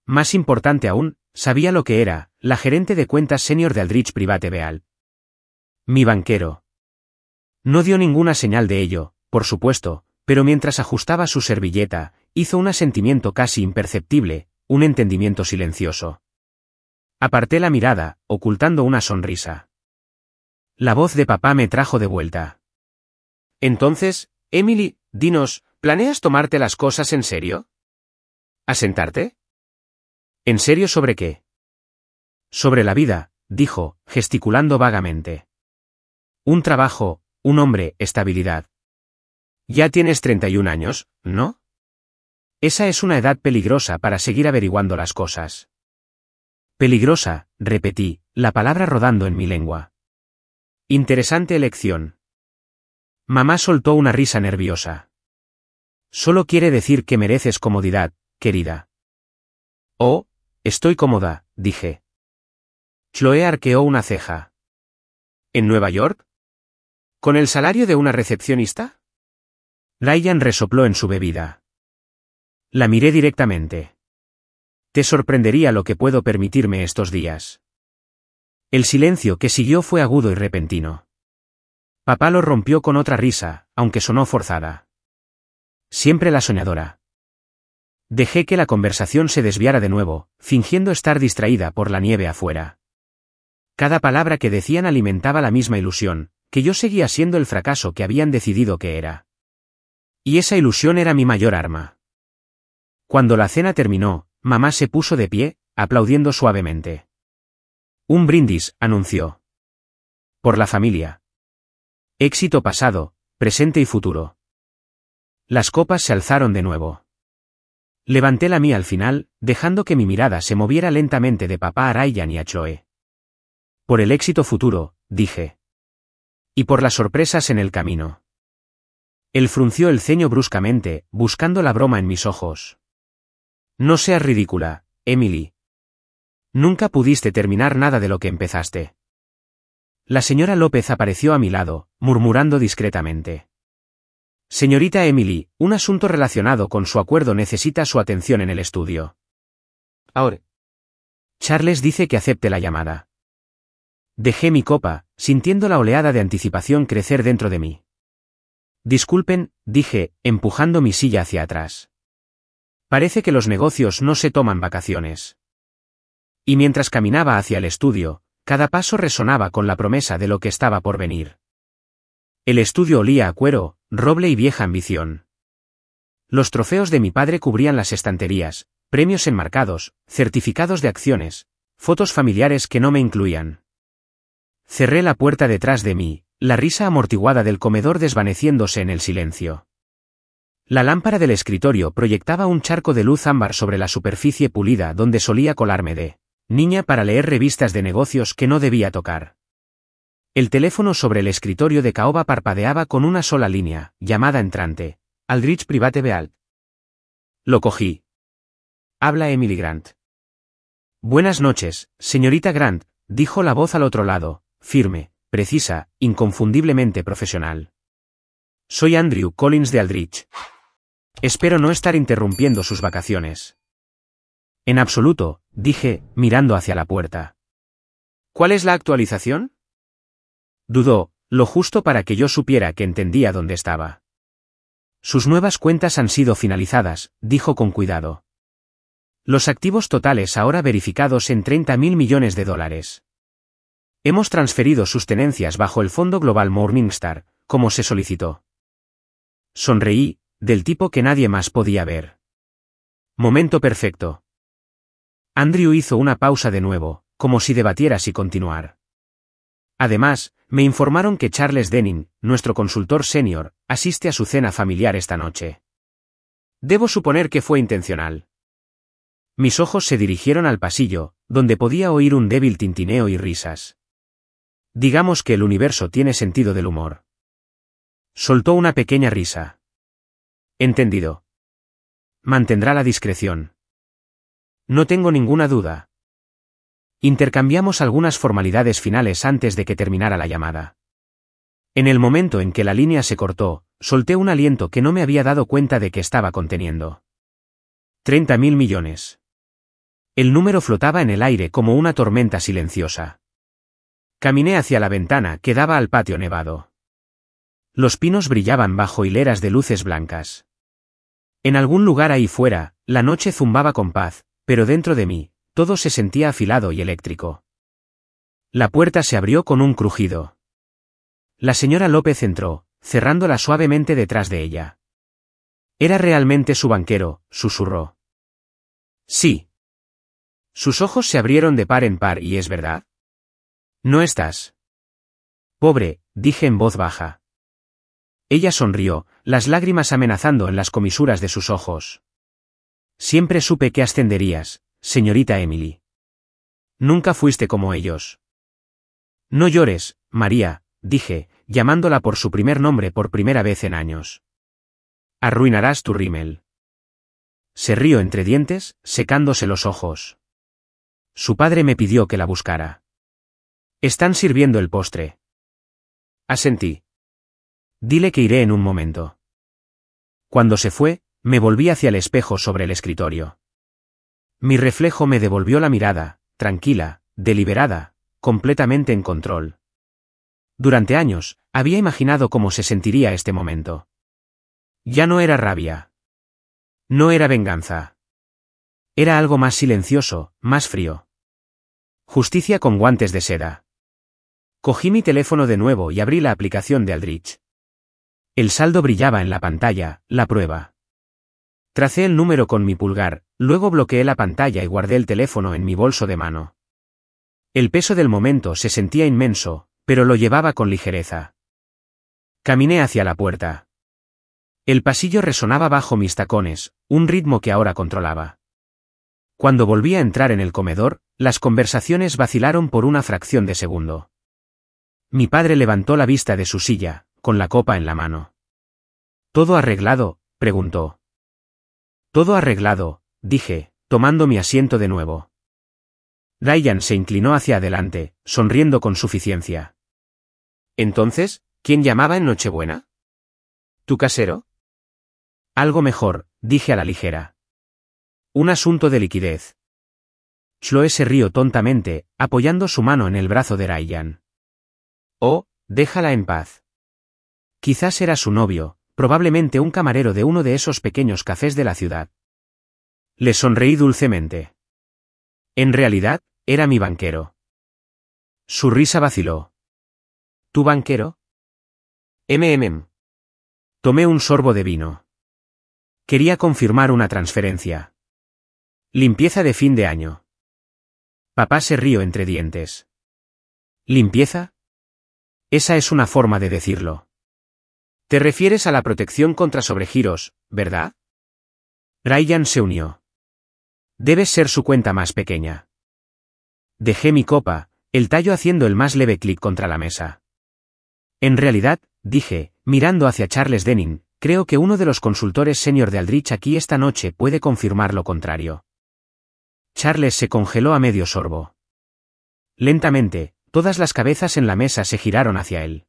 Más importante aún, sabía lo que era, la gerente de cuentas senior de Aldrich Private Beal. Mi banquero. No dio ninguna señal de ello, por supuesto, pero mientras ajustaba su servilleta, hizo un asentimiento casi imperceptible, un entendimiento silencioso. Aparté la mirada, ocultando una sonrisa. La voz de papá me trajo de vuelta. Entonces, Emily, dinos, ¿planeas tomarte las cosas en serio? ¿Asentarte? ¿En serio sobre qué? Sobre la vida, dijo, gesticulando vagamente. Un trabajo, un hombre, estabilidad. Ya tienes 31 años, ¿no? Esa es una edad peligrosa para seguir averiguando las cosas. Peligrosa, repetí, la palabra rodando en mi lengua. Interesante elección. Mamá soltó una risa nerviosa. Solo quiere decir que mereces comodidad, querida. Oh, estoy cómoda, dije. Chloe arqueó una ceja. ¿En Nueva York? ¿Con el salario de una recepcionista? Ryan resopló en su bebida. La miré directamente. Te sorprendería lo que puedo permitirme estos días. El silencio que siguió fue agudo y repentino. Papá lo rompió con otra risa, aunque sonó forzada. Siempre la soñadora. Dejé que la conversación se desviara de nuevo, fingiendo estar distraída por la nieve afuera. Cada palabra que decían alimentaba la misma ilusión, que yo seguía siendo el fracaso que habían decidido que era. Y esa ilusión era mi mayor arma. Cuando la cena terminó, mamá se puso de pie, aplaudiendo suavemente. Un brindis, anunció. Por la familia. Éxito pasado, presente y futuro. Las copas se alzaron de nuevo. Levanté la mía al final, dejando que mi mirada se moviera lentamente de papá a Ryan y a Chloe. Por el éxito futuro, dije. Y por las sorpresas en el camino. Él frunció el ceño bruscamente, buscando la broma en mis ojos. No seas ridícula, Emily. Nunca pudiste terminar nada de lo que empezaste. La señora López apareció a mi lado, murmurando discretamente. Señorita Emily, un asunto relacionado con su acuerdo necesita su atención en el estudio. Ahora. Charles dice que acepte la llamada. Dejé mi copa, sintiendo la oleada de anticipación crecer dentro de mí. Disculpen, dije, empujando mi silla hacia atrás. Parece que los negocios no se toman vacaciones. Y mientras caminaba hacia el estudio, cada paso resonaba con la promesa de lo que estaba por venir. El estudio olía a cuero, roble y vieja ambición. Los trofeos de mi padre cubrían las estanterías, premios enmarcados, certificados de acciones, fotos familiares que no me incluían. Cerré la puerta detrás de mí, la risa amortiguada del comedor desvaneciéndose en el silencio. La lámpara del escritorio proyectaba un charco de luz ámbar sobre la superficie pulida donde solía colarme de niña para leer revistas de negocios que no debía tocar. El teléfono sobre el escritorio de caoba parpadeaba con una sola línea, llamada entrante, Aldrich Private Beal. Lo cogí. Habla Emily Grant. Buenas noches, señorita Grant, dijo la voz al otro lado, firme, precisa, inconfundiblemente profesional. Soy Andrew Collins de Aldrich. Espero no estar interrumpiendo sus vacaciones. En absoluto, dije, mirando hacia la puerta. ¿Cuál es la actualización? Dudó, lo justo para que yo supiera que entendía dónde estaba. Sus nuevas cuentas han sido finalizadas, dijo con cuidado. Los activos totales ahora verificados en $30.000 millones. Hemos transferido sus tenencias bajo el Fondo Global Morningstar, como se solicitó. Sonreí, del tipo que nadie más podía ver. Momento perfecto. Andrew hizo una pausa de nuevo, como si debatiera si continuar. Además, me informaron que Charles Denning, nuestro consultor senior, asiste a su cena familiar esta noche. Debo suponer que fue intencional. Mis ojos se dirigieron al pasillo, donde podía oír un débil tintineo y risas. Digamos que el universo tiene sentido del humor. Soltó una pequeña risa. Entendido. Mantendrá la discreción. No tengo ninguna duda. Intercambiamos algunas formalidades finales antes de que terminara la llamada. En el momento en que la línea se cortó, solté un aliento que no me había dado cuenta de que estaba conteniendo. 30.000 millones. El número flotaba en el aire como una tormenta silenciosa. Caminé hacia la ventana que daba al patio nevado. Los pinos brillaban bajo hileras de luces blancas. En algún lugar ahí fuera, la noche zumbaba con paz, pero dentro de mí, todo se sentía afilado y eléctrico. La puerta se abrió con un crujido. La señora López entró, cerrándola suavemente detrás de ella. Era realmente su banquero, susurró. Sí. Sus ojos se abrieron de par en par y es verdad. ¿No estás? Pobre, dije en voz baja. Ella sonrió, las lágrimas amenazando en las comisuras de sus ojos. Siempre supe que ascenderías, señorita Emily. Nunca fuiste como ellos. No llores, María, dije, llamándola por su primer nombre por primera vez en años. Arruinarás tu rímel. Se rió entre dientes, secándose los ojos. Su padre me pidió que la buscara. Están sirviendo el postre. Asentí. Dile que iré en un momento. Cuando se fue, me volví hacia el espejo sobre el escritorio. Mi reflejo me devolvió la mirada, tranquila, deliberada, completamente en control. Durante años, había imaginado cómo se sentiría este momento. Ya no era rabia. No era venganza. Era algo más silencioso, más frío. Justicia con guantes de seda. Cogí mi teléfono de nuevo y abrí la aplicación de Aldrich. El saldo brillaba en la pantalla, la prueba. Tracé el número con mi pulgar, luego bloqueé la pantalla y guardé el teléfono en mi bolso de mano. El peso del momento se sentía inmenso, pero lo llevaba con ligereza. Caminé hacia la puerta. El pasillo resonaba bajo mis tacones, un ritmo que ahora controlaba. Cuando volví a entrar en el comedor, las conversaciones vacilaron por una fracción de segundo. Mi padre levantó la vista de su silla, con la copa en la mano. ¿Todo arreglado?, preguntó. Todo arreglado, dije, tomando mi asiento de nuevo. Ryan se inclinó hacia adelante, sonriendo con suficiencia. Entonces, ¿quién llamaba en Nochebuena? ¿Tu casero? Algo mejor, dije a la ligera. Un asunto de liquidez. Chloe se rió tontamente, apoyando su mano en el brazo de Ryan. Oh, déjala en paz. Quizás era su novio, probablemente un camarero de uno de esos pequeños cafés de la ciudad. Le sonreí dulcemente. En realidad, era mi banquero. Su risa vaciló. ¿Tu banquero? Tomé un sorbo de vino. Quería confirmar una transferencia. Limpieza de fin de año. Papá se rió entre dientes. ¿Limpieza? Esa es una forma de decirlo. Te refieres a la protección contra sobregiros, ¿verdad? Ryan se unió. Debe ser su cuenta más pequeña. Dejé mi copa, el tallo haciendo el más leve clic contra la mesa. En realidad, dije, mirando hacia Charles Denning, creo que uno de los consultores senior de Aldrich aquí esta noche puede confirmar lo contrario. Charles se congeló a medio sorbo. Lentamente, todas las cabezas en la mesa se giraron hacia él.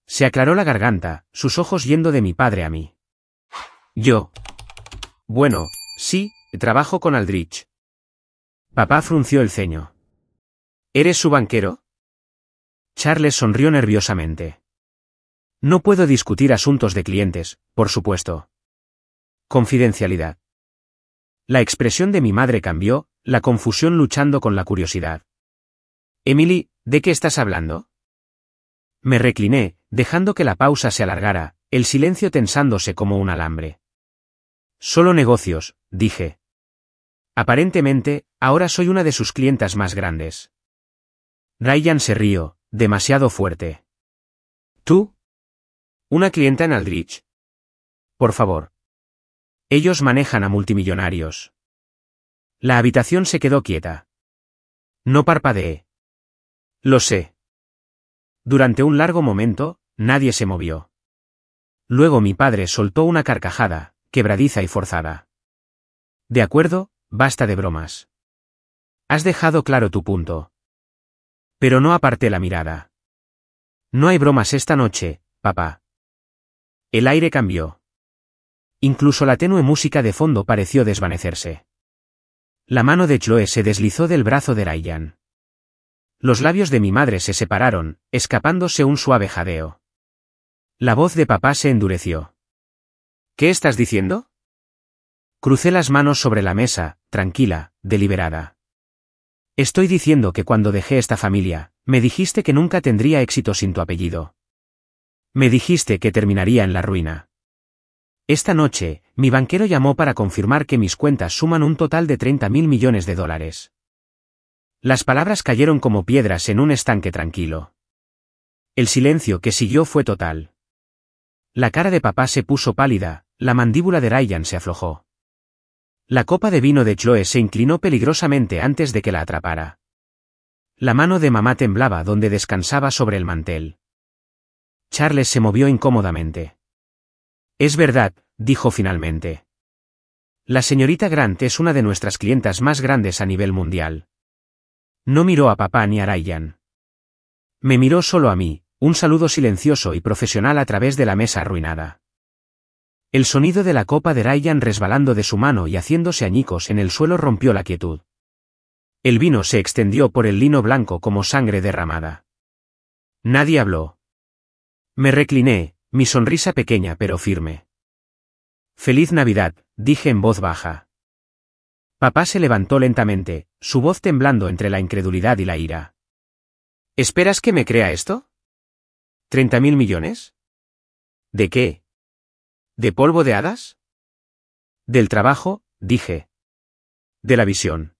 Se aclaró la garganta, sus ojos yendo de mi padre a mí. Yo. Bueno, sí, trabajo con Aldrich. Papá frunció el ceño. ¿Eres su banquero? Charles sonrió nerviosamente. No puedo discutir asuntos de clientes, por supuesto. Confidencialidad. La expresión de mi madre cambió, la confusión luchando con la curiosidad. Emily, ¿de qué estás hablando? Me recliné, dejando que la pausa se alargara, el silencio tensándose como un alambre. Solo negocios, dije. Aparentemente, ahora soy una de sus clientas más grandes. Ryan se rió, demasiado fuerte. ¿Tú? ¿Una clienta en Aldrich? Por favor. Ellos manejan a multimillonarios. La habitación se quedó quieta. No parpadeé. Lo sé. Durante un largo momento, nadie se movió. Luego mi padre soltó una carcajada, quebradiza y forzada. De acuerdo, basta de bromas. Has dejado claro tu punto. Pero no aparté la mirada. No hay bromas esta noche, papá. El aire cambió. Incluso la tenue música de fondo pareció desvanecerse. La mano de Chloe se deslizó del brazo de Ryan. Los labios de mi madre se separaron, escapándose un suave jadeo. La voz de papá se endureció. ¿Qué estás diciendo? Crucé las manos sobre la mesa, tranquila, deliberada. Estoy diciendo que cuando dejé esta familia, me dijiste que nunca tendría éxito sin tu apellido. Me dijiste que terminaría en la ruina. Esta noche, mi banquero llamó para confirmar que mis cuentas suman un total de 30.000 millones de dólares. Las palabras cayeron como piedras en un estanque tranquilo. El silencio que siguió fue total. La cara de papá se puso pálida, la mandíbula de Ryan se aflojó. La copa de vino de Chloe se inclinó peligrosamente antes de que la atrapara. La mano de mamá temblaba donde descansaba sobre el mantel. Charles se movió incómodamente. Es verdad, dijo finalmente. La señorita Grant es una de nuestras clientas más grandes a nivel mundial. No miró a papá ni a Ryan. Me miró solo a mí, un saludo silencioso y profesional a través de la mesa arruinada. El sonido de la copa de Ryan resbalando de su mano y haciéndose añicos en el suelo rompió la quietud. El vino se extendió por el lino blanco como sangre derramada. Nadie habló. Me recliné, mi sonrisa pequeña pero firme. Feliz Navidad, dije en voz baja. Papá se levantó lentamente, su voz temblando entre la incredulidad y la ira. ¿Esperas que me crea esto? ¿30.000 millones? ¿De qué? ¿De polvo de hadas? Del trabajo, dije. De la visión.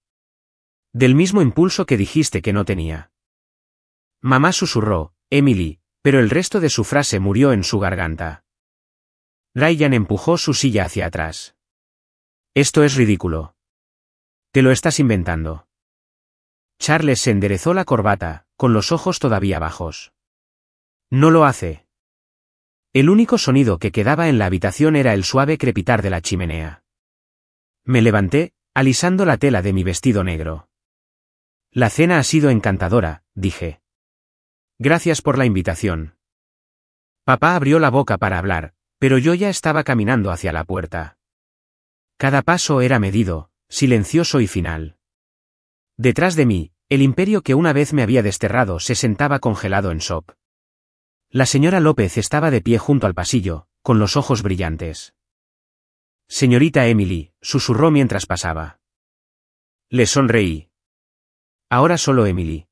Del mismo impulso que dijiste que no tenía. Mamá susurró, Emily, pero el resto de su frase murió en su garganta. Ryan empujó su silla hacia atrás. Esto es ridículo. Te lo estás inventando. Charles se enderezó la corbata, con los ojos todavía bajos. No lo hace. El único sonido que quedaba en la habitación era el suave crepitar de la chimenea. Me levanté, alisando la tela de mi vestido negro. La cena ha sido encantadora, dije. Gracias por la invitación. Papá abrió la boca para hablar, pero yo ya estaba caminando hacia la puerta. Cada paso era medido, silencioso y final. Detrás de mí, el imperio que una vez me había desterrado se sentaba congelado en shock. La señora López estaba de pie junto al pasillo, con los ojos brillantes. Señorita Emily, susurró mientras pasaba. Le sonreí. Ahora solo Emily.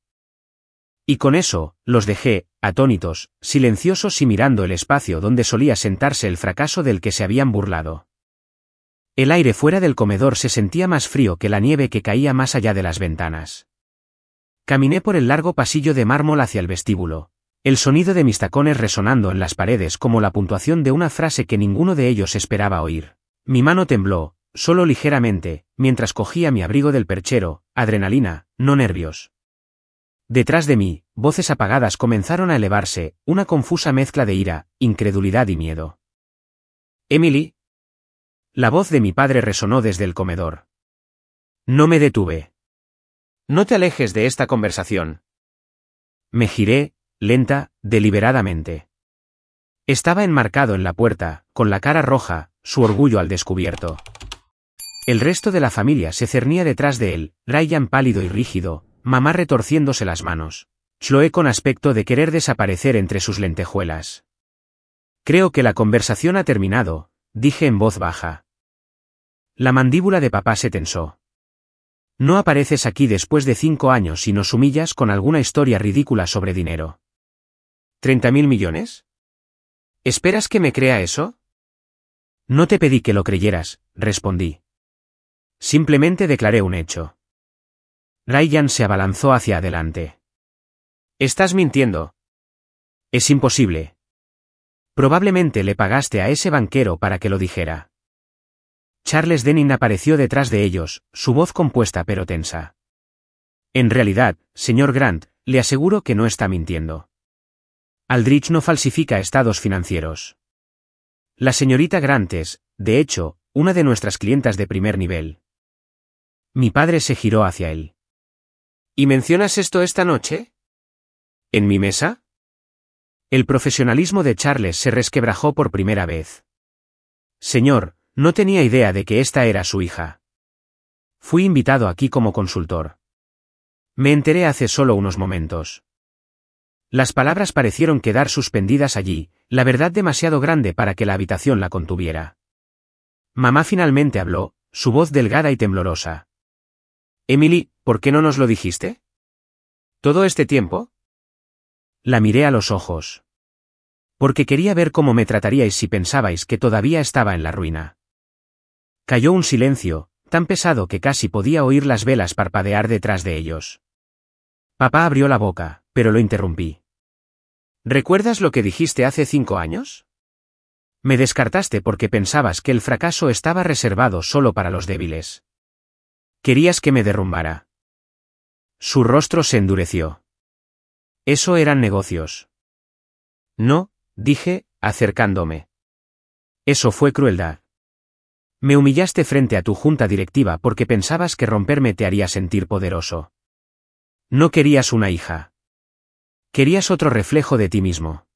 Y con eso, los dejé, atónitos, silenciosos y mirando el espacio donde solía sentarse el fracaso del que se habían burlado. El aire fuera del comedor se sentía más frío que la nieve que caía más allá de las ventanas. Caminé por el largo pasillo de mármol hacia el vestíbulo, el sonido de mis tacones resonando en las paredes como la puntuación de una frase que ninguno de ellos esperaba oír. Mi mano tembló, solo ligeramente, mientras cogía mi abrigo del perchero, adrenalina, no nervios. Detrás de mí, voces apagadas comenzaron a elevarse, una confusa mezcla de ira, incredulidad y miedo. Emily. La voz de mi padre resonó desde el comedor. No me detuve. No te alejes de esta conversación. Me giré, lenta, deliberadamente. Estaba enmarcado en la puerta, con la cara roja, su orgullo al descubierto. El resto de la familia se cernía detrás de él, Ryan pálido y rígido, mamá retorciéndose las manos. Chloe con aspecto de querer desaparecer entre sus lentejuelas. Creo que la conversación ha terminado, dije en voz baja. La mandíbula de papá se tensó. No apareces aquí después de 5 años y nos humillas con alguna historia ridícula sobre dinero. ¿30.000 millones? ¿Esperas que me crea eso? No te pedí que lo creyeras, respondí. Simplemente declaré un hecho. Ryan se abalanzó hacia adelante. Estás mintiendo. Es imposible. Probablemente le pagaste a ese banquero para que lo dijera. Charles Denning apareció detrás de ellos, su voz compuesta pero tensa. En realidad, señor Grant, le aseguro que no está mintiendo. Aldrich no falsifica estados financieros. La señorita Grant es, de hecho, una de nuestras clientas de primer nivel. Mi padre se giró hacia él. ¿Y mencionas esto esta noche? ¿En mi mesa? El profesionalismo de Charles se resquebrajó por primera vez. Señor, no tenía idea de que esta era su hija. Fui invitado aquí como consultor. Me enteré hace solo unos momentos. Las palabras parecieron quedar suspendidas allí, la verdad demasiado grande para que la habitación la contuviera. Mamá finalmente habló, su voz delgada y temblorosa. Emily, ¿por qué no nos lo dijiste? ¿Todo este tiempo? La miré a los ojos. Porque quería ver cómo me trataríais si pensabais que todavía estaba en la ruina. Cayó un silencio, tan pesado que casi podía oír las velas parpadear detrás de ellos. Papá abrió la boca, pero lo interrumpí. ¿Recuerdas lo que dijiste hace 5 años? Me descartaste porque pensabas que el fracaso estaba reservado solo para los débiles. Querías que me derrumbara. Su rostro se endureció. Eso eran negocios. No, dije, acercándome. Eso fue crueldad. Me humillaste frente a tu junta directiva porque pensabas que romperme te haría sentir poderoso. No querías una hija. Querías otro reflejo de ti mismo.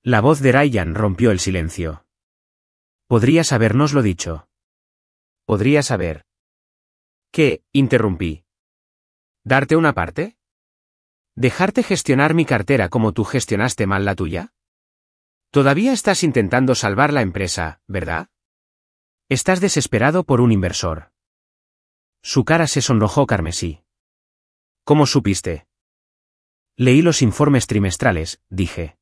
La voz de Ryan rompió el silencio. Podrías habérnoslo dicho. Podrías haber. ¿Qué? Interrumpí. ¿Darte una parte? ¿Dejarte gestionar mi cartera como tú gestionaste mal la tuya? Todavía estás intentando salvar la empresa, ¿verdad? Estás desesperado por un inversor. Su cara se sonrojó carmesí. ¿Cómo supiste? Leí los informes trimestrales, dije.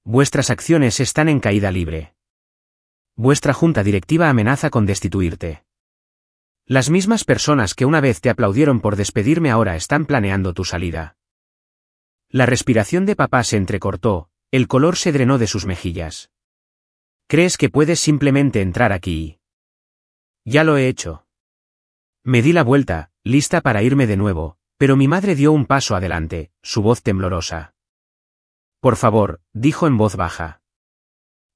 Vuestras acciones están en caída libre. Vuestra junta directiva amenaza con destituirte. Las mismas personas que una vez te aplaudieron por despedirme ahora están planeando tu salida. La respiración de papá se entrecortó, el color se drenó de sus mejillas. ¿Crees que puedes simplemente entrar aquí? Ya lo he hecho. Me di la vuelta, lista para irme de nuevo, pero mi madre dio un paso adelante, su voz temblorosa. Por favor, dijo en voz baja.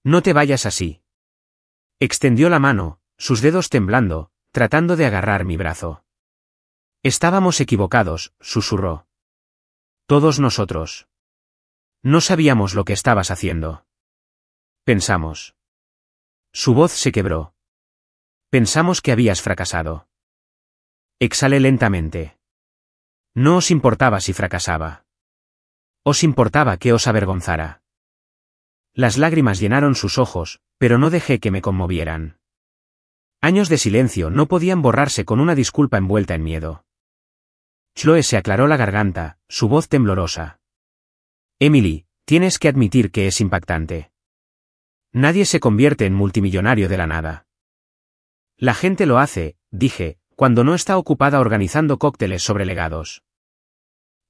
No te vayas así. Extendió la mano, sus dedos temblando, tratando de agarrar mi brazo. Estábamos equivocados, susurró. Todos nosotros. No sabíamos lo que estabas haciendo. Pensamos. Su voz se quebró. Pensamos que habías fracasado. Exhalé lentamente. No os importaba si fracasaba. Os importaba que os avergonzara. Las lágrimas llenaron sus ojos, pero no dejé que me conmovieran. Años de silencio no podían borrarse con una disculpa envuelta en miedo. Chloe se aclaró la garganta, su voz temblorosa. Emily, tienes que admitir que es impactante. Nadie se convierte en multimillonario de la nada. La gente lo hace, dije, cuando no está ocupada organizando cócteles sobre legados.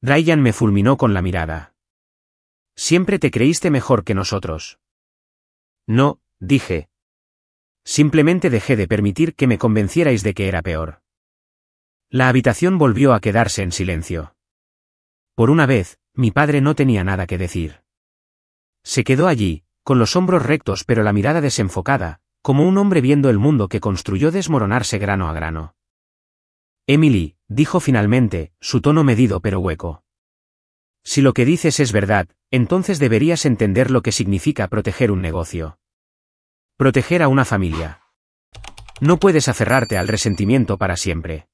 Ryan me fulminó con la mirada. Siempre te creíste mejor que nosotros. No, dije. Simplemente dejé de permitir que me convencierais de que era peor. La habitación volvió a quedarse en silencio. Por una vez, mi padre no tenía nada que decir. Se quedó allí, con los hombros rectos pero la mirada desenfocada, como un hombre viendo el mundo que construyó desmoronarse grano a grano. Emily, dijo finalmente, su tono medido pero hueco. Si lo que dices es verdad, entonces deberías entender lo que significa proteger un negocio. Proteger a una familia. No puedes aferrarte al resentimiento para siempre.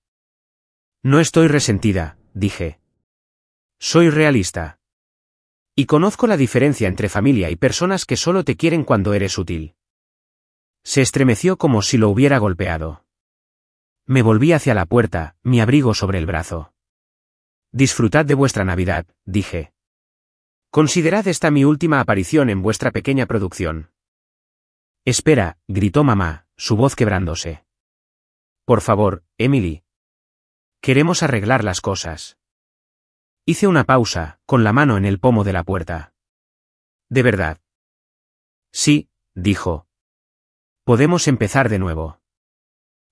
No estoy resentida, dije. Soy realista. Y conozco la diferencia entre familia y personas que solo te quieren cuando eres útil. Se estremeció como si lo hubiera golpeado. Me volví hacia la puerta, mi abrigo sobre el brazo. Disfrutad de vuestra Navidad, dije. Considerad esta mi última aparición en vuestra pequeña producción. Espera, gritó mamá, su voz quebrándose. Por favor, Emily. Queremos arreglar las cosas. Hice una pausa, con la mano en el pomo de la puerta. ¿De verdad? Sí, dijo. Podemos empezar de nuevo.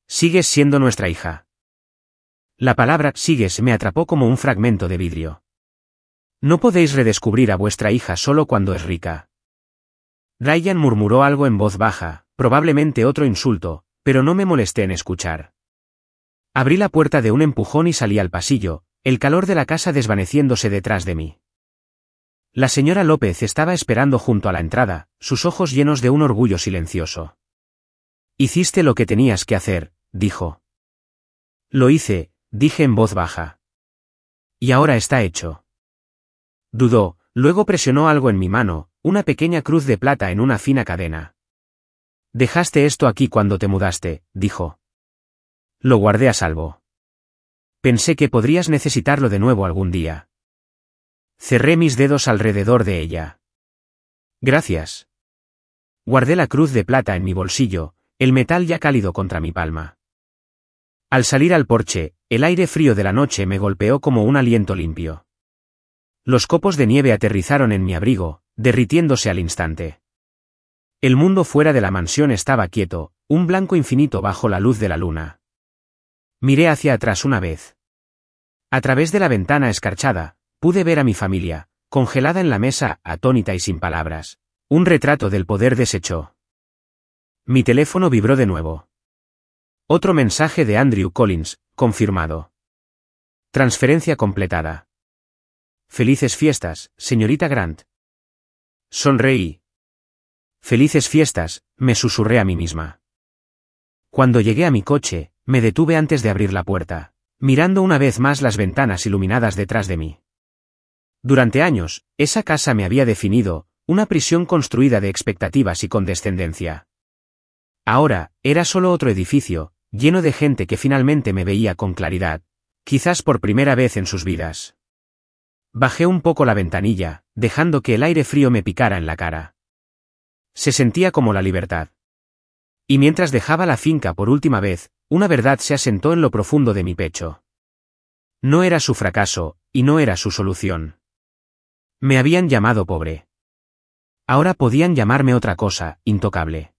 Sigues siendo nuestra hija. La palabra sigues me atrapó como un fragmento de vidrio. No podéis redescubrir a vuestra hija solo cuando es rica. Ryan murmuró algo en voz baja, probablemente otro insulto, pero no me molesté en escuchar. Abrí la puerta de un empujón y salí al pasillo, el calor de la casa desvaneciéndose detrás de mí. La señora López estaba esperando junto a la entrada, sus ojos llenos de un orgullo silencioso. Hiciste lo que tenías que hacer, dijo. Lo hice, dije en voz baja. Y ahora está hecho. Dudó, luego presionó algo en mi mano, una pequeña cruz de plata en una fina cadena. Dejaste esto aquí cuando te mudaste, dijo. Lo guardé a salvo. Pensé que podrías necesitarlo de nuevo algún día. Cerré mis dedos alrededor de ella. Gracias. Guardé la cruz de plata en mi bolsillo, el metal ya cálido contra mi palma. Al salir al porche, el aire frío de la noche me golpeó como un aliento limpio. Los copos de nieve aterrizaron en mi abrigo, derritiéndose al instante. El mundo fuera de la mansión estaba quieto, un blanco infinito bajo la luz de la luna. Miré hacia atrás una vez. A través de la ventana escarchada, pude ver a mi familia, congelada en la mesa, atónita y sin palabras. Un retrato del poder deshecho. Mi teléfono vibró de nuevo. Otro mensaje de Andrew Collins, confirmado. Transferencia completada. Felices fiestas, señorita Grant. Sonreí. Felices fiestas, me susurré a mí misma. Cuando llegué a mi coche, me detuve antes de abrir la puerta, mirando una vez más las ventanas iluminadas detrás de mí. Durante años, esa casa me había definido, una prisión construida de expectativas y condescendencia. Ahora, era solo otro edificio, lleno de gente que finalmente me veía con claridad, quizás por primera vez en sus vidas. Bajé un poco la ventanilla, dejando que el aire frío me picara en la cara. Se sentía como la libertad. Y mientras dejaba la finca por última vez, una verdad se asentó en lo profundo de mi pecho. No era su fracaso, y no era su solución. Me habían llamado pobre. Ahora podían llamarme otra cosa, intocable.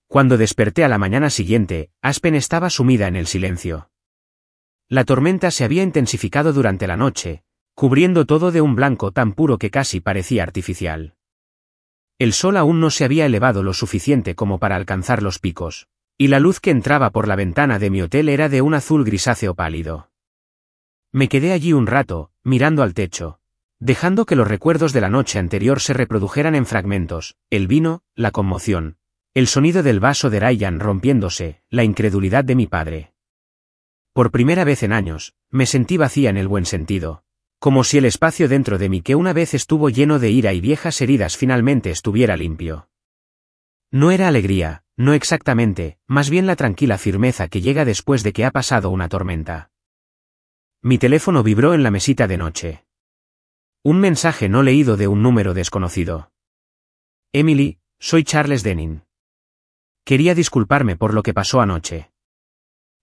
Cuando desperté a la mañana siguiente, Aspen estaba sumida en el silencio. La tormenta se había intensificado durante la noche, cubriendo todo de un blanco tan puro que casi parecía artificial. El sol aún no se había elevado lo suficiente como para alcanzar los picos, y la luz que entraba por la ventana de mi hotel era de un azul grisáceo pálido. Me quedé allí un rato, mirando al techo, dejando que los recuerdos de la noche anterior se reprodujeran en fragmentos, el vino, la conmoción, el sonido del vaso de Ryan rompiéndose, la incredulidad de mi padre. Por primera vez en años, me sentí vacía en el buen sentido, como si el espacio dentro de mí que una vez estuvo lleno de ira y viejas heridas finalmente estuviera limpio. No era alegría, no exactamente, más bien la tranquila firmeza que llega después de que ha pasado una tormenta. Mi teléfono vibró en la mesita de noche. Un mensaje no leído de un número desconocido. Emily, soy Charles Denning. Quería disculparme por lo que pasó anoche.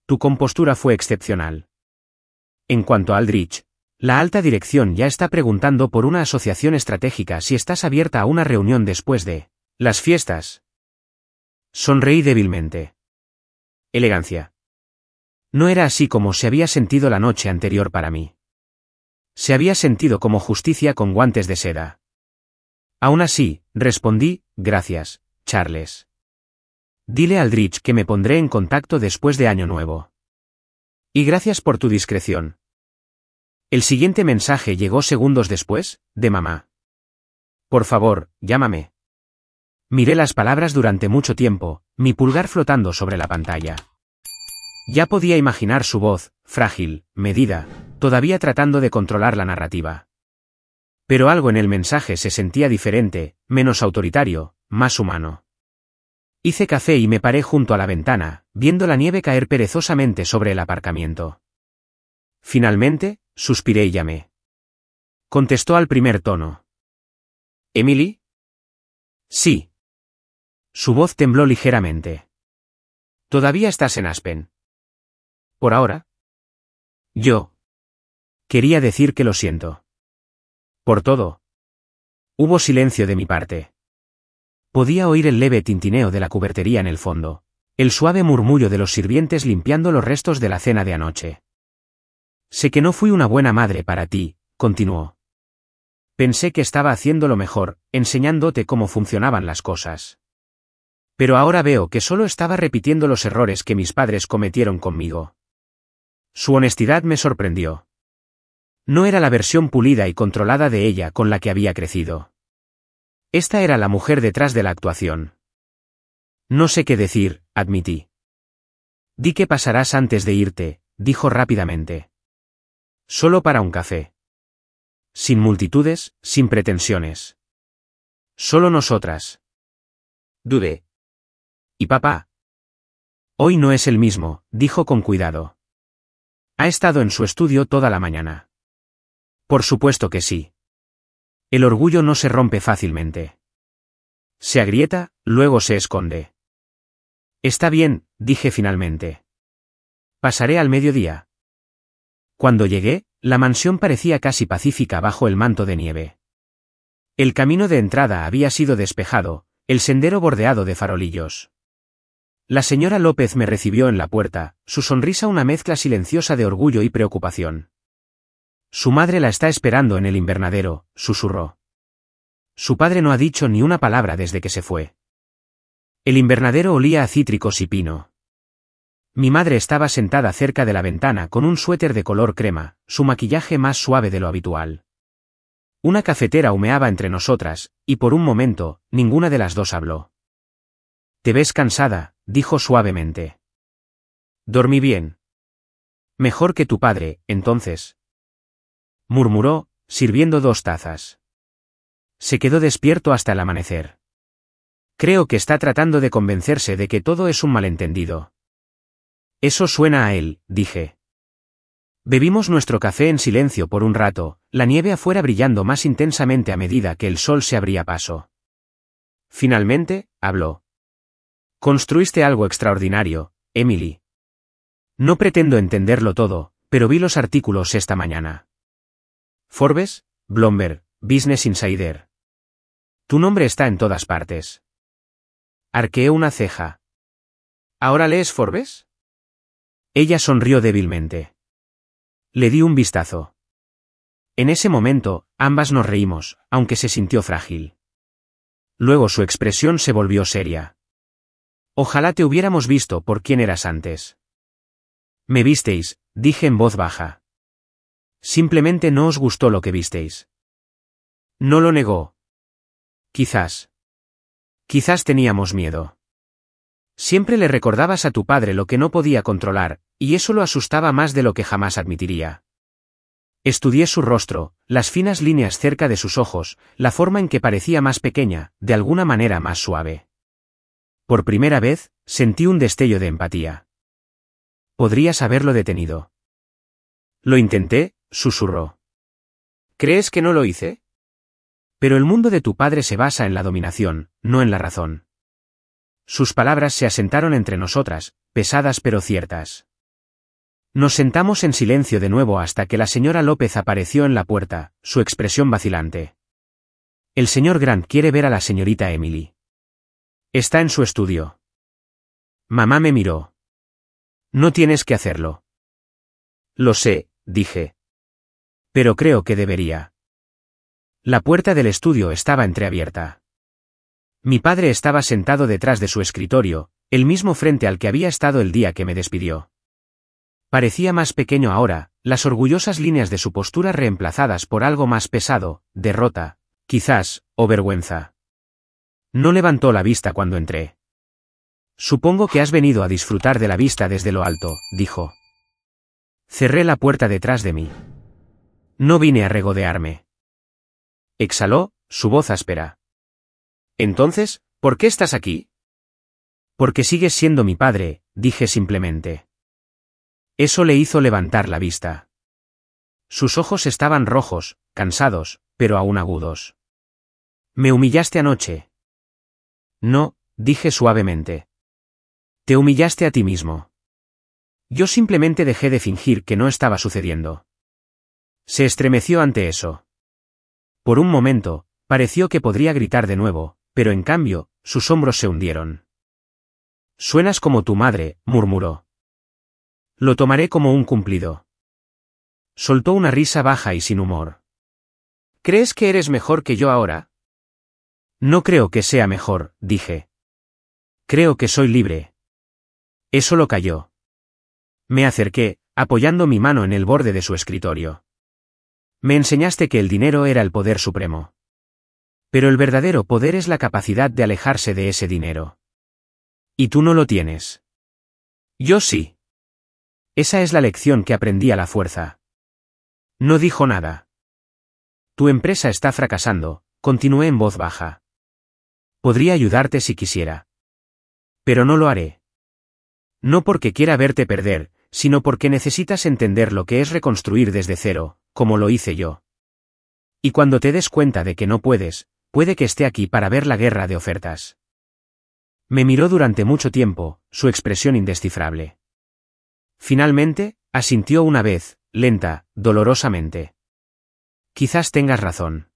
Tu compostura fue excepcional. En cuanto a Aldrich, la alta dirección ya está preguntando por una asociación estratégica si estás abierta a una reunión después de las fiestas. Sonreí débilmente. Elegancia. No era así como se había sentido la noche anterior para mí. Se había sentido como justicia con guantes de seda. Aún así, respondí, gracias, Charles. Dile a Aldrich que me pondré en contacto después de Año Nuevo. Y gracias por tu discreción. El siguiente mensaje llegó segundos después, de mamá. Por favor, llámame. Miré las palabras durante mucho tiempo, mi pulgar flotando sobre la pantalla. Ya podía imaginar su voz, frágil, medida, todavía tratando de controlar la narrativa. Pero algo en el mensaje se sentía diferente, menos autoritario, más humano. Hice café y me paré junto a la ventana, viendo la nieve caer perezosamente sobre el aparcamiento. Finalmente, suspiré y llamé. Contestó al primer tono. ¿Emily? Sí. Su voz tembló ligeramente. ¿Todavía estás en Aspen? ¿Por ahora? Yo. Quería decir que lo siento. Por todo. Hubo silencio de mi parte. Podía oír el leve tintineo de la cubertería en el fondo, el suave murmullo de los sirvientes limpiando los restos de la cena de anoche. Sé que no fui una buena madre para ti, continuó. Pensé que estaba haciendo lo mejor, enseñándote cómo funcionaban las cosas. Pero ahora veo que solo estaba repitiendo los errores que mis padres cometieron conmigo. Su honestidad me sorprendió. No era la versión pulida y controlada de ella con la que había crecido. Esta era la mujer detrás de la actuación. No sé qué decir, admití. Di que pasarás antes de irte, dijo rápidamente. Solo para un café. Sin multitudes, sin pretensiones. Solo nosotras. Dudé. ¿Y papá? Hoy no es el mismo, dijo con cuidado. Ha estado en su estudio toda la mañana. Por supuesto que sí. El orgullo no se rompe fácilmente. Se agrieta, luego se esconde. Está bien, dije finalmente. Pasaré al mediodía. Cuando llegué, la mansión parecía casi pacífica bajo el manto de nieve. El camino de entrada había sido despejado, el sendero bordeado de farolillos. La señora López me recibió en la puerta, su sonrisa una mezcla silenciosa de orgullo y preocupación. Su madre la está esperando en el invernadero, susurró. Su padre no ha dicho ni una palabra desde que se fue. El invernadero olía a cítricos y pino. Mi madre estaba sentada cerca de la ventana con un suéter de color crema, su maquillaje más suave de lo habitual. Una cafetera humeaba entre nosotras, y por un momento, ninguna de las dos habló. Te ves cansada, dijo suavemente. Dormí bien. Mejor que tu padre, entonces. Murmuró, sirviendo 2 tazas. Se quedó despierto hasta el amanecer. Creo que está tratando de convencerse de que todo es un malentendido. Eso suena a él, dije. Bebimos nuestro café en silencio por un rato, la nieve afuera brillando más intensamente a medida que el sol se abría paso. Finalmente, habló. Construiste algo extraordinario, Emily. No pretendo entenderlo todo, pero vi los artículos esta mañana. Forbes, Bloomberg, Business Insider. Tu nombre está en todas partes. Arqueé una ceja. ¿Ahora lees Forbes? Ella sonrió débilmente. Le di un vistazo. En ese momento, ambas nos reímos, aunque se sintió frágil. Luego su expresión se volvió seria. Ojalá te hubiéramos visto por quién eras antes. Me visteis, dije en voz baja. Simplemente no os gustó lo que visteis. No lo negó. Quizás. Quizás teníamos miedo. Siempre le recordabas a tu padre lo que no podía controlar, y eso lo asustaba más de lo que jamás admitiría. Estudié su rostro, las finas líneas cerca de sus ojos, la forma en que parecía más pequeña, de alguna manera más suave. Por primera vez, sentí un destello de empatía. Podrías haberlo detenido. Lo intenté, susurró. ¿Crees que no lo hice? Pero el mundo de tu padre se basa en la dominación, no en la razón. Sus palabras se asentaron entre nosotras, pesadas pero ciertas. Nos sentamos en silencio de nuevo hasta que la señora López apareció en la puerta, su expresión vacilante. El señor Grant quiere ver a la señorita Emily. Está en su estudio. Mamá me miró. No tienes que hacerlo. Lo sé, dije. Pero creo que debería. La puerta del estudio estaba entreabierta. Mi padre estaba sentado detrás de su escritorio, el mismo frente al que había estado el día que me despidió. Parecía más pequeño ahora, las orgullosas líneas de su postura reemplazadas por algo más pesado, derrota, quizás, o vergüenza. No levantó la vista cuando entré. Supongo que has venido a disfrutar de la vista desde lo alto, dijo. Cerré la puerta detrás de mí. No vine a regodearme. Exhaló, su voz áspera. Entonces, ¿por qué estás aquí? Porque sigues siendo mi padre, dije simplemente. Eso le hizo levantar la vista. Sus ojos estaban rojos, cansados, pero aún agudos. ¿Me humillaste anoche? No, dije suavemente. Te humillaste a ti mismo. Yo simplemente dejé de fingir que no estaba sucediendo. Se estremeció ante eso. Por un momento, pareció que podría gritar de nuevo, pero en cambio, sus hombros se hundieron. Suenas como tu madre, murmuró. Lo tomaré como un cumplido. Soltó una risa baja y sin humor. ¿Crees que eres mejor que yo ahora? No creo que sea mejor, dije. Creo que soy libre. Eso lo calló. Me acerqué, apoyando mi mano en el borde de su escritorio. Me enseñaste que el dinero era el poder supremo. Pero el verdadero poder es la capacidad de alejarse de ese dinero. Y tú no lo tienes. Yo sí. Esa es la lección que aprendí a la fuerza. No dijo nada. Tu empresa está fracasando, continué en voz baja. Podría ayudarte si quisiera. Pero no lo haré. No porque quiera verte perder, sino porque necesitas entender lo que es reconstruir desde cero, como lo hice yo. Y cuando te des cuenta de que no puedes, puede que esté aquí para ver la guerra de ofertas. Me miró durante mucho tiempo, su expresión indescifrable. Finalmente, asintió una vez, lenta, dolorosamente. Quizás tengas razón.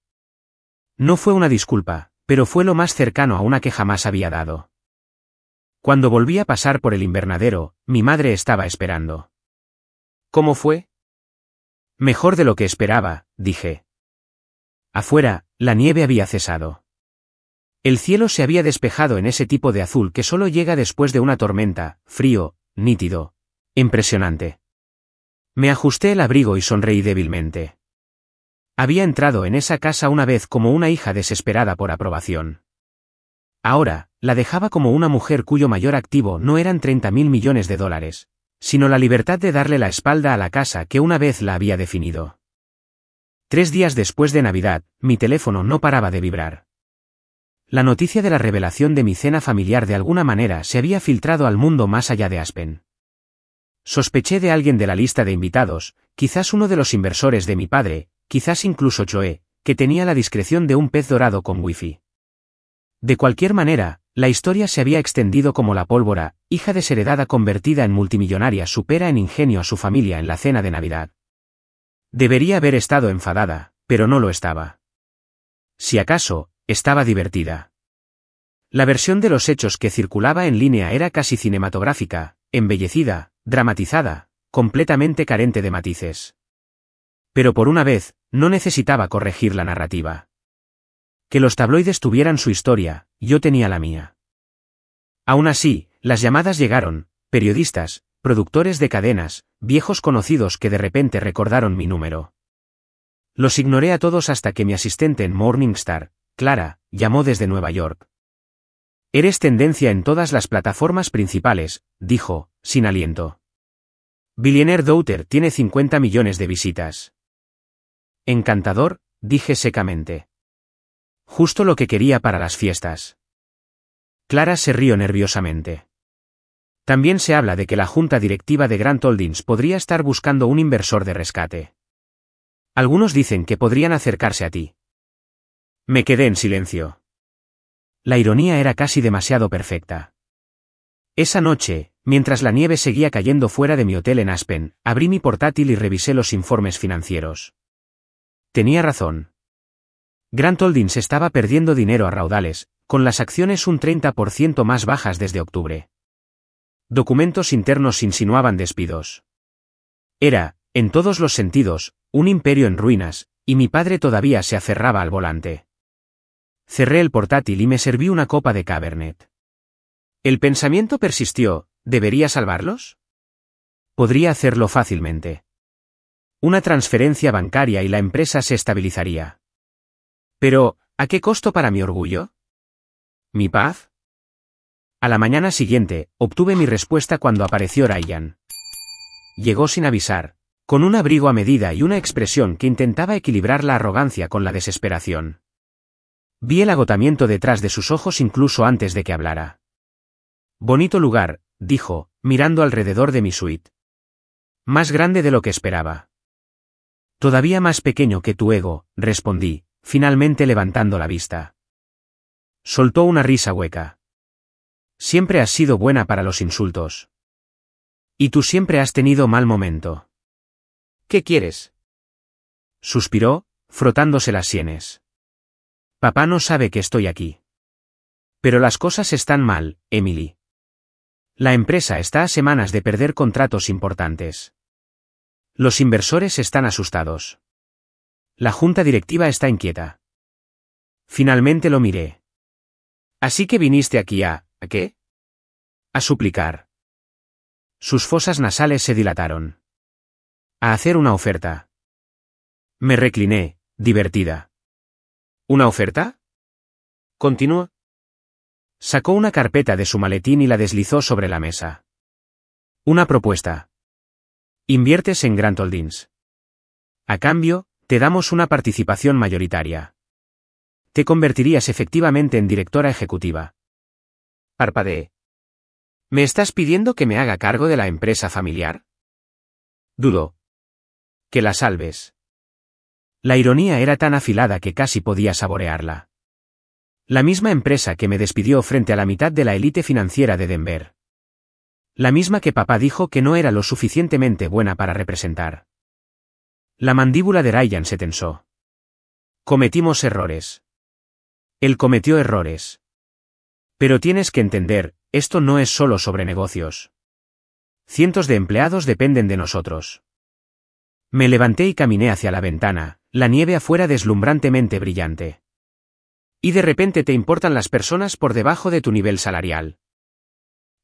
No fue una disculpa, pero fue lo más cercano a una que jamás había dado. Cuando volví a pasar por el invernadero, mi madre estaba esperando. ¿Cómo fue? Mejor de lo que esperaba, dije. Afuera, la nieve había cesado. El cielo se había despejado en ese tipo de azul que solo llega después de una tormenta, frío, nítido. Impresionante. Me ajusté el abrigo y sonreí débilmente. Había entrado en esa casa una vez como una hija desesperada por aprobación. Ahora, la dejaba como una mujer cuyo mayor activo no eran 30.000 millones de dólares, sino la libertad de darle la espalda a la casa que una vez la había definido. 3 días después de Navidad, mi teléfono no paraba de vibrar. La noticia de la revelación de mi cena familiar de alguna manera se había filtrado al mundo más allá de Aspen. Sospeché de alguien de la lista de invitados, quizás uno de los inversores de mi padre, quizás incluso Joe, que tenía la discreción de un pez dorado con wifi. De cualquier manera, la historia se había extendido como la pólvora, hija desheredada convertida en multimillonaria supera en ingenio a su familia en la cena de Navidad. Debería haber estado enfadada, pero no lo estaba. Si acaso, estaba divertida. La versión de los hechos que circulaba en línea era casi cinematográfica, embellecida, dramatizada, completamente carente de matices. Pero por una vez, no necesitaba corregir la narrativa. Que los tabloides tuvieran su historia, yo tenía la mía. Aún así, las llamadas llegaron, periodistas, productores de cadenas, viejos conocidos que de repente recordaron mi número. Los ignoré a todos hasta que mi asistente en Morningstar, Clara, llamó desde Nueva York. Eres tendencia en todas las plataformas principales, dijo, sin aliento. Billionaire Daughter tiene 50 millones de visitas. Encantador, dije secamente. Justo lo que quería para las fiestas. Clara se rió nerviosamente. También se habla de que la junta directiva de Grant Holdings podría estar buscando un inversor de rescate. Algunos dicen que podrían acercarse a ti. Me quedé en silencio. La ironía era casi demasiado perfecta. Esa noche, mientras la nieve seguía cayendo fuera de mi hotel en Aspen, abrí mi portátil y revisé los informes financieros. Tenía razón. Grant Holdings estaba perdiendo dinero a raudales, con las acciones un 30% más bajas desde octubre. Documentos internos insinuaban despidos. Era, en todos los sentidos, un imperio en ruinas, y mi padre todavía se aferraba al volante. Cerré el portátil y me serví una copa de Cabernet. El pensamiento persistió, ¿debería salvarlos? Podría hacerlo fácilmente. Una transferencia bancaria y la empresa se estabilizaría. Pero, ¿a qué costo para mi orgullo? ¿Mi paz? A la mañana siguiente, obtuve mi respuesta cuando apareció Ryan. Llegó sin avisar, con un abrigo a medida y una expresión que intentaba equilibrar la arrogancia con la desesperación. Vi el agotamiento detrás de sus ojos incluso antes de que hablara. Bonito lugar, dijo, mirando alrededor de mi suite. Más grande de lo que esperaba. Todavía más pequeño que tu ego, respondí, finalmente levantando la vista. Soltó una risa hueca. Siempre has sido buena para los insultos. Y tú siempre has tenido mal momento. ¿Qué quieres? Suspiró, frotándose las sienes. Papá no sabe que estoy aquí. Pero las cosas están mal, Emily. La empresa está a semanas de perder contratos importantes. Los inversores están asustados. La junta directiva está inquieta. Finalmente lo miré. Así que viniste aquí ¿a qué? A suplicar. Sus fosas nasales se dilataron. A hacer una oferta. Me recliné, divertida. ¿Una oferta? Continuó. Sacó una carpeta de su maletín y la deslizó sobre la mesa. Una propuesta. Inviertes en Grant Holdings. A cambio, te damos una participación mayoritaria. Te convertirías efectivamente en directora ejecutiva. Parpadeé. ¿Me estás pidiendo que me haga cargo de la empresa familiar? Dudó. Que la salves. La ironía era tan afilada que casi podía saborearla. La misma empresa que me despidió frente a la mitad de la élite financiera de Denver. La misma que papá dijo que no era lo suficientemente buena para representar. La mandíbula de Ryan se tensó. Cometimos errores. Él cometió errores. Pero tienes que entender, esto no es solo sobre negocios. Cientos de empleados dependen de nosotros. Me levanté y caminé hacia la ventana, la nieve afuera deslumbrantemente brillante. Y de repente te importan las personas por debajo de tu nivel salarial.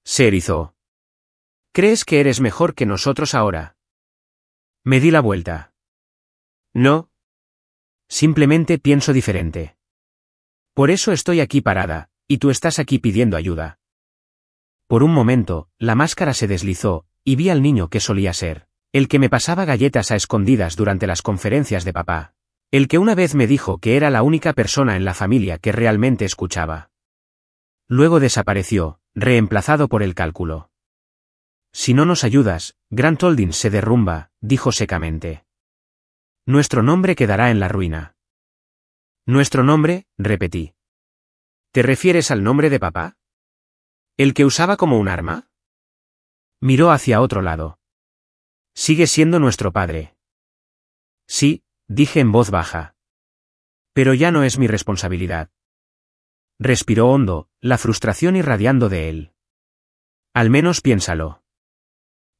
Se erizó. ¿Crees que eres mejor que nosotros ahora? Me di la vuelta. No. Simplemente pienso diferente. Por eso estoy aquí parada, y tú estás aquí pidiendo ayuda. Por un momento, la máscara se deslizó, y vi al niño que solía ser, el que me pasaba galletas a escondidas durante las conferencias de papá, el que una vez me dijo que era la única persona en la familia que realmente escuchaba. Luego desapareció, reemplazado por el cálculo. Si no nos ayudas, Grant Holdings se derrumba, dijo secamente. Nuestro nombre quedará en la ruina. ¿Nuestro nombre?, repetí. ¿Te refieres al nombre de papá? ¿El que usaba como un arma? Miró hacia otro lado. Sigue siendo nuestro padre. Sí, dije en voz baja. Pero ya no es mi responsabilidad. Respiró hondo, la frustración irradiando de él. Al menos piénsalo.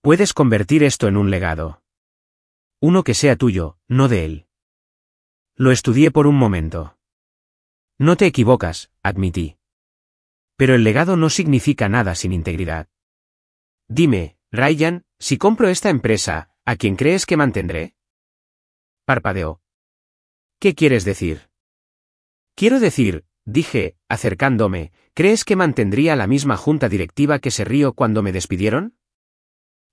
Puedes convertir esto en un legado. Uno que sea tuyo, no de él. Lo estudié por un momento. No te equivocas, admití. Pero el legado no significa nada sin integridad. Dime, Ryan, si compro esta empresa, ¿a quién crees que mantendré? Parpadeó. ¿Qué quieres decir? Quiero decir, dije, acercándome, ¿crees que mantendría la misma junta directiva que se rió cuando me despidieron?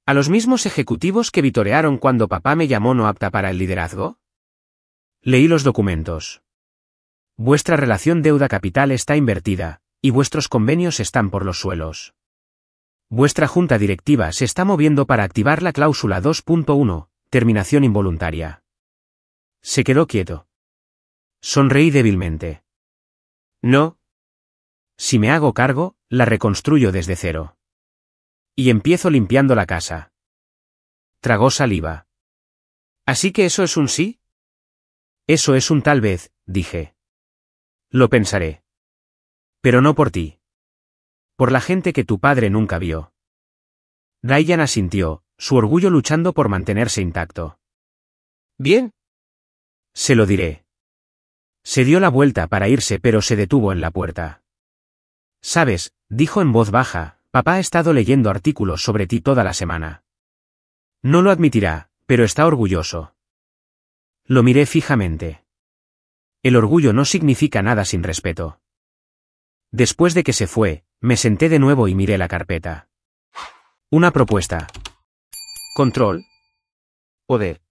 ¿A los mismos ejecutivos que vitorearon cuando papá me llamó no apta para el liderazgo? Leí los documentos. Vuestra relación deuda-capital está invertida, y vuestros convenios están por los suelos. Vuestra junta directiva se está moviendo para activar la cláusula 2.1, terminación involuntaria. Se quedó quieto. Sonreí débilmente. No. Si me hago cargo, la reconstruyo desde cero. Y empiezo limpiando la casa. Tragó saliva. ¿Así que eso es un sí? Eso es un tal vez, dije. Lo pensaré. Pero no por ti. Por la gente que tu padre nunca vio. Ryan asintió, su orgullo luchando por mantenerse intacto. Bien. Se lo diré. Se dio la vuelta para irse pero se detuvo en la puerta. Sabes, dijo en voz baja, papá ha estado leyendo artículos sobre ti toda la semana. No lo admitirá, pero está orgulloso. Lo miré fijamente. El orgullo no significa nada sin respeto. Después de que se fue, me senté de nuevo y miré la carpeta. Una propuesta. Control. Poder.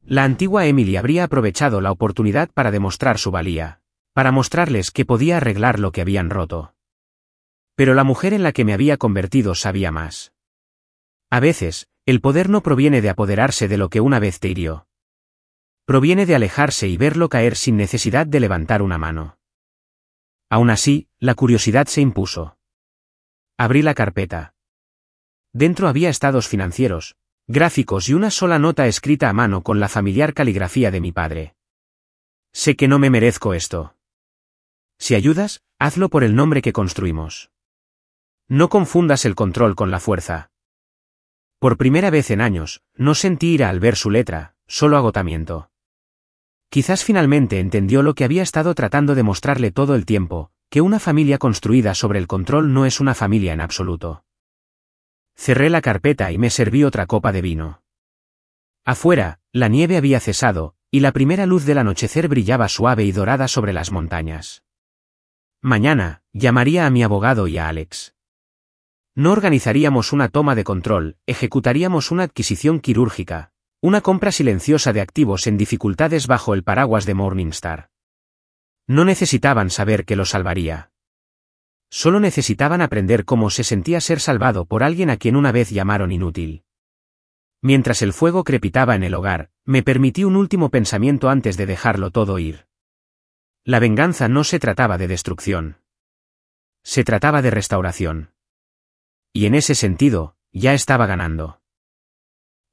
La antigua Emily habría aprovechado la oportunidad para demostrar su valía, para mostrarles que podía arreglar lo que habían roto. Pero la mujer en la que me había convertido sabía más. A veces, el poder no proviene de apoderarse de lo que una vez te hirió. Proviene de alejarse y verlo caer sin necesidad de levantar una mano. Aún así, la curiosidad se impuso. Abrí la carpeta. Dentro había estados financieros, gráficos y una sola nota escrita a mano con la familiar caligrafía de mi padre. Sé que no me merezco esto. Si ayudas, hazlo por el nombre que construimos. No confundas el control con la fuerza. Por primera vez en años, no sentí ira al ver su letra, solo agotamiento. Quizás finalmente entendió lo que había estado tratando de mostrarle todo el tiempo, que una familia construida sobre el control no es una familia en absoluto. Cerré la carpeta y me serví otra copa de vino. Afuera, la nieve había cesado, y la primera luz del anochecer brillaba suave y dorada sobre las montañas. Mañana, llamaría a mi abogado y a Alex. No organizaríamos una toma de control, ejecutaríamos una adquisición quirúrgica, una compra silenciosa de activos en dificultades bajo el paraguas de Morningstar. No necesitaban saber que lo salvaría. Solo necesitaban aprender cómo se sentía ser salvado por alguien a quien una vez llamaron inútil. Mientras el fuego crepitaba en el hogar, me permití un último pensamiento antes de dejarlo todo ir. La venganza no se trataba de destrucción. Se trataba de restauración. Y en ese sentido, ya estaba ganando.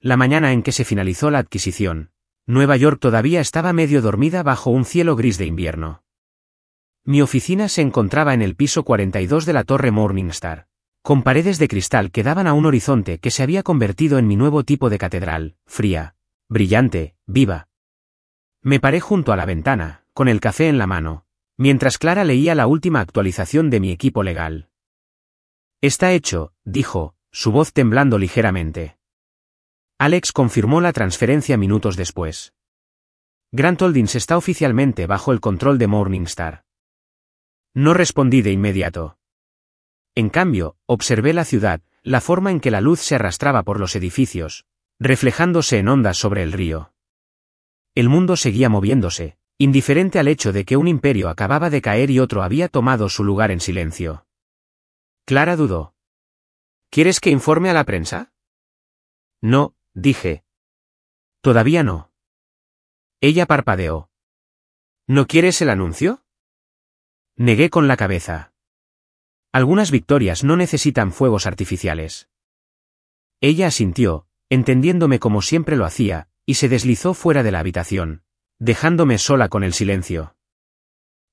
La mañana en que se finalizó la adquisición, Nueva York todavía estaba medio dormida bajo un cielo gris de invierno. Mi oficina se encontraba en el piso 42 de la torre Morningstar, con paredes de cristal que daban a un horizonte que se había convertido en mi nuevo tipo de catedral, fría, brillante, viva. Me paré junto a la ventana, con el café en la mano, mientras Clara leía la última actualización de mi equipo legal. Está hecho, dijo, su voz temblando ligeramente. Alex confirmó la transferencia minutos después. Grant Holdings está oficialmente bajo el control de Morningstar. No respondí de inmediato. En cambio, observé la ciudad, la forma en que la luz se arrastraba por los edificios, reflejándose en ondas sobre el río. El mundo seguía moviéndose, indiferente al hecho de que un imperio acababa de caer y otro había tomado su lugar en silencio. Clara dudó. ¿Quieres que informe a la prensa? No, dije. Todavía no. Ella parpadeó. ¿No quieres el anuncio? Negué con la cabeza. Algunas victorias no necesitan fuegos artificiales. Ella asintió, entendiéndome como siempre lo hacía, y se deslizó fuera de la habitación, dejándome sola con el silencio.